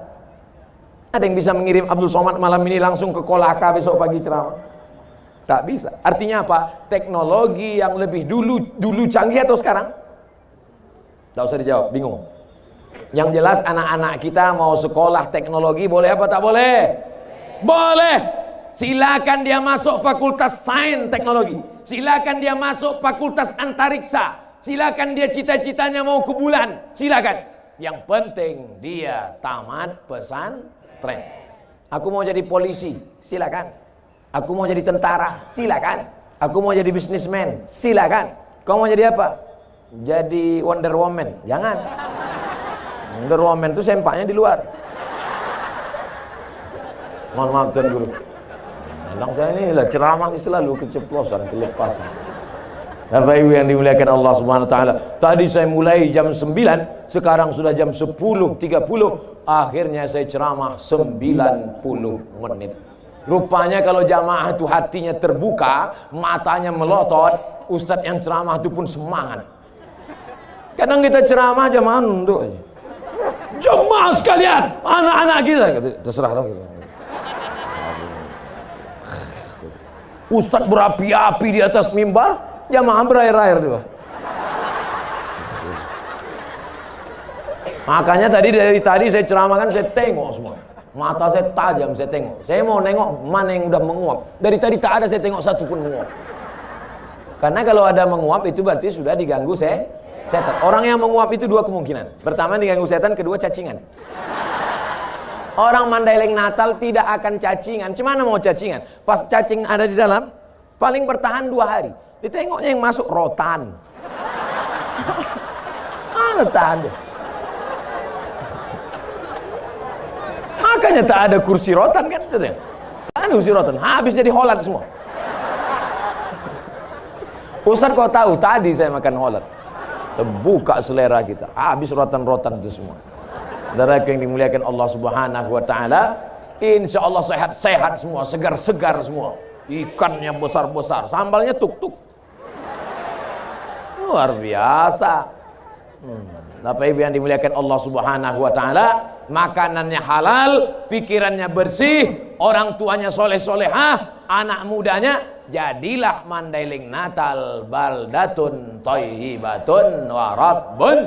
Ada yang bisa mengirim Abdul Somad malam ini langsung ke Kolaka besok pagi ceramah? Tak bisa. Artinya apa? Teknologi yang lebih dulu canggih atau sekarang? Tak usah dijawab, bingung. Yang jelas anak-anak kita mau sekolah teknologi boleh apa tak boleh? Boleh. Silakan dia masuk fakultas sains teknologi. Silakan dia masuk fakultas antariksa. Silakan dia cita-citanya mau ke bulan. Silakan. Yang penting dia tamat pesantren. Aku mau jadi polisi, silakan. Aku mau jadi tentara, silakan. Aku mau jadi bisnismen, silakan. Kau mau jadi apa? Jadi Wonder Woman, jangan. Wonder Woman itu sempaknya di luar. Mohon maaf Tuan Guru. Memang saya ini lah ceramah selalu keceplosan, kelepasan. Bapak Ibu yang dimuliakan Allah Subhanahu wa taala. Tadi saya mulai jam 9, sekarang sudah jam 10.30. Akhirnya saya ceramah 90 menit. Rupanya kalau jamaah itu hatinya terbuka, matanya melotot, ustadz yang ceramah itu pun semangat. Kadang kita ceramah jamaah nunduk. Jemaah sekalian, anak-anak kita, terserah dong. Ustadz berapi-api di atas mimbar, jamaah berair-air di bawah. Makanya dari tadi saya ceramahkan, saya tengok semua. Mata saya tajam, saya tengok. Saya mau nengok mana yang udah menguap. Dari tadi tak ada saya tengok satu pun menguap. Karena kalau ada menguap itu berarti sudah diganggu setan. Orang yang menguap itu dua kemungkinan. Pertama diganggu setan, kedua cacingan. Orang Mandailing Natal tidak akan cacingan. Cuma mau cacingan? Pas cacing ada di dalam, paling bertahan 2 hari. Ditengoknya yang masuk rotan. Mana tahan deh. Makanya tak ada kursi rotan kan? Tak ada kursi rotan. Habis jadi Holland semua. Ustaz kau tahu tadi saya makan Holland. Terbuka selera kita. Habis rotan-rotan itu semua. Saudara yang dimuliakan Allah Subhanahu wa taala, insya Allah sehat-sehat semua, segar-segar semua. Ikannya besar-besar, sambalnya tuk-tuk. Luar biasa. Bapak Ibu yang dimuliakan Allah Subhanahu wa taala, makanannya halal, pikirannya bersih, orang tuanya soleh-solehah, anak mudanya jadilah Mandailing Natal baldatun thayyibatun wa rabbun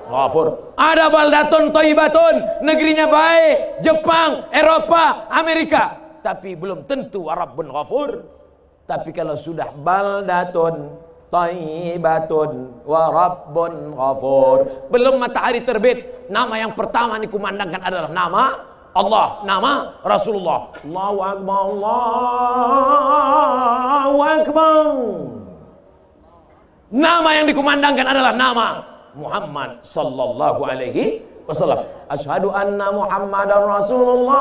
ghafur. Ada baldatun thayyibatun, negerinya baik, Jepang, Eropa, Amerika, tapi belum tentu wa rabbun ghafur. Tapi kalau sudah baldatun thayyibatun wa rabbun ghafur, belum matahari terbit, nama yang pertama dikumandangkan adalah nama Allah, nama Rasulullah. Allahu Akbar, Allahu Akbar. Nama yang dikumandangkan adalah nama Muhammad sallallahu alaihi wasallam. Asyhadu anna Muhammadar Rasulullah.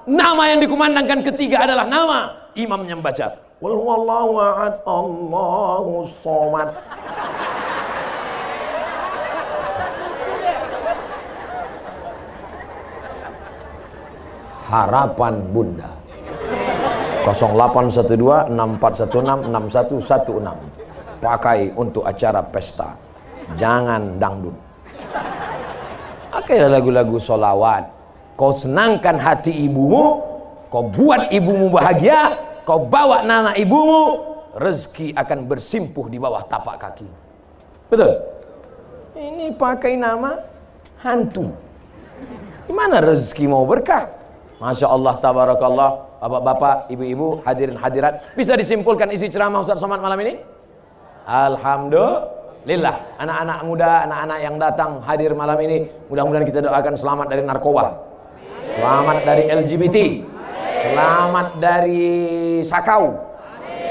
Nama yang dikumandangkan ketiga adalah nama imam yang baca Qul huwallahu ahad, Allahus somad. Harapan Bunda 0812 6416 6116. Pakai untuk acara pesta, jangan dangdut. Pakai lagu-lagu solawat. Kau senangkan hati ibumu, kau buat ibumu bahagia, kau bawa nama ibumu, rezeki akan bersimpuh di bawah tapak kaki. Betul? Ini pakai nama hantu. Gimana rezeki mau berkah? Masya Allah, tabarakallah. Bapak-bapak, ibu-ibu, hadirin hadirat, bisa disimpulkan isi ceramah Ustaz Somad malam ini? Alhamdulillah. Anak-anak muda, anak-anak yang datang hadir malam ini, mudah-mudahan kita doakan selamat dari narkoba, selamat dari LGBT, selamat dari sakau,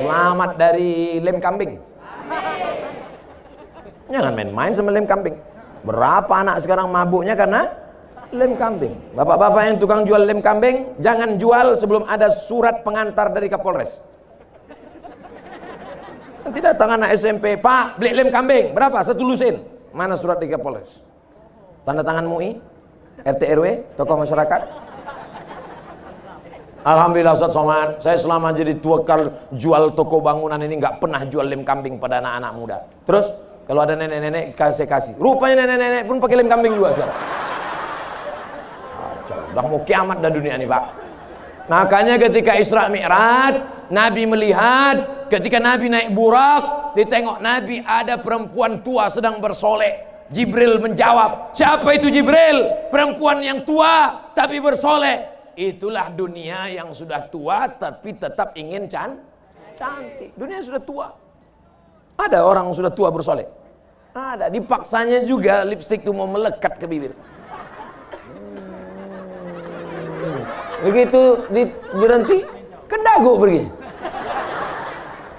selamat dari lem kambing. Jangan main-main sama lem kambing. Berapa anak sekarang mabuknya karena lem kambing. Bapak-bapak yang tukang jual lem kambing, jangan jual sebelum ada surat pengantar dari Kapolres. Nanti datang anak SMP, Pak, beli lem kambing, berapa? 1 lusin. Mana surat dari Kapolres? Tanda tangan MUI, RT RW, tokoh masyarakat. Alhamdulillah Ustaz Somad, saya selama jadi tukang jual toko bangunan ini nggak pernah jual lem kambing pada anak-anak muda. Terus kalau ada nenek-nenek kasih. Rupanya nenek-nenek pun pakai lem kambing juga sekarang. Udah mau kiamat dah dunia ini, Pak. Makanya ketika Isra Mi'raj, Nabi melihat ketika Nabi naik burak, ditengok Nabi ada perempuan tua sedang bersolek. Jibril menjawab, siapa itu Jibril? Perempuan yang tua tapi bersolek. Itulah dunia yang sudah tua tapi tetap ingin cantik. Dunia sudah tua. Ada orang sudah tua bersolek? Ada. Dipaksanya juga lipstik itu mau melekat ke bibir. Begitu berhenti, ke dagu pergi.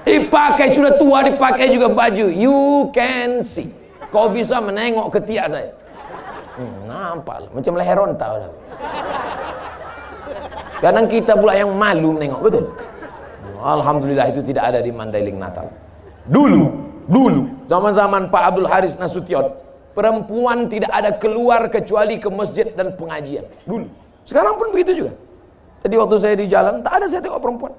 Dipakai sudah tua, dipakai juga baju. You can see. Kau bisa menengok ketiak saya. Nampak macam leher onta. Kadang kita pula yang malu menengok, betul? Alhamdulillah itu tidak ada di Mandailing Natal. Dulu zaman-zaman Pak Abdul Haris Nasution, perempuan tidak ada keluar kecuali ke masjid dan pengajian. Dulu. Sekarang pun begitu juga. Jadi waktu saya di jalan, tak ada saya tengok perempuan.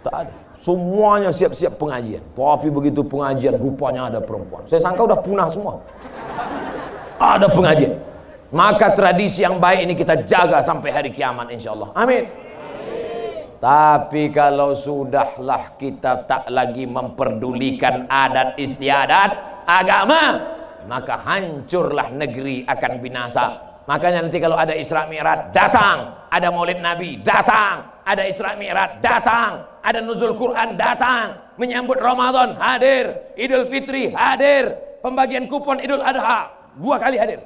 Tak ada. Semuanya siap-siap pengajian. Tapi begitu pengajian, rupanya ada perempuan. Saya sangka udah punah semua. Ada pengajian. Maka tradisi yang baik ini kita jaga sampai hari kiamat insya Allah. Amin. Tapi kalau sudahlah kita tak lagi memperdulikan adat istiadat agama, maka hancurlah negeri akan binasa. Makanya nanti kalau ada Isra Mi'raj datang, ada Maulid Nabi datang, ada Isra Mi'raj datang, ada Nuzul Quran datang, menyambut Ramadan hadir, Idul Fitri hadir, pembagian kupon Idul Adha 2 kali hadir.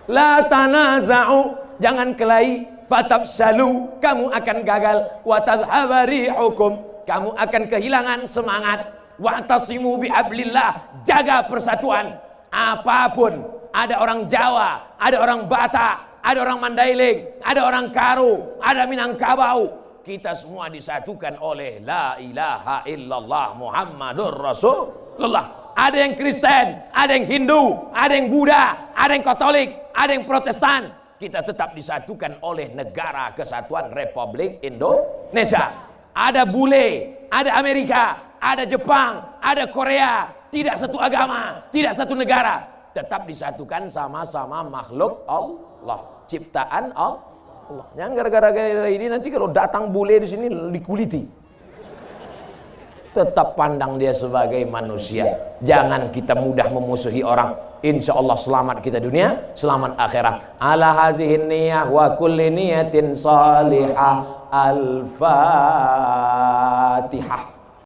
La tanaza'u, jangan kelahi, fatafshalu, kamu akan gagal, wa tadhhaba rihukum, kamu akan kehilangan semangat. Wa'tasimu bihablillah, jaga persatuan. Apapun, ada orang Jawa, ada orang Batak, ada orang Mandailing, ada orang Karo, ada Minangkabau, kita semua disatukan oleh la ilaha illallah Muhammadur Rasulullah. Ada yang Kristen, ada yang Hindu, ada yang Buddha, ada yang Katolik, ada yang Protestan. Kita tetap disatukan oleh Negara Kesatuan Republik Indonesia. Ada bule, ada Amerika, ada Jepang, ada Korea, tidak satu agama, tidak satu negara, tetap disatukan sama-sama makhluk Allah, ciptaan Allah. Yang gara-gara ini nanti kalau datang bule di sini dikuliti. Tetap pandang dia sebagai manusia. Jangan kita mudah memusuhi orang. Insya Allah selamat kita dunia, selamat akhirat. Ala hazihin niyah wa kulli niyatin salihah. Al-Fatihah.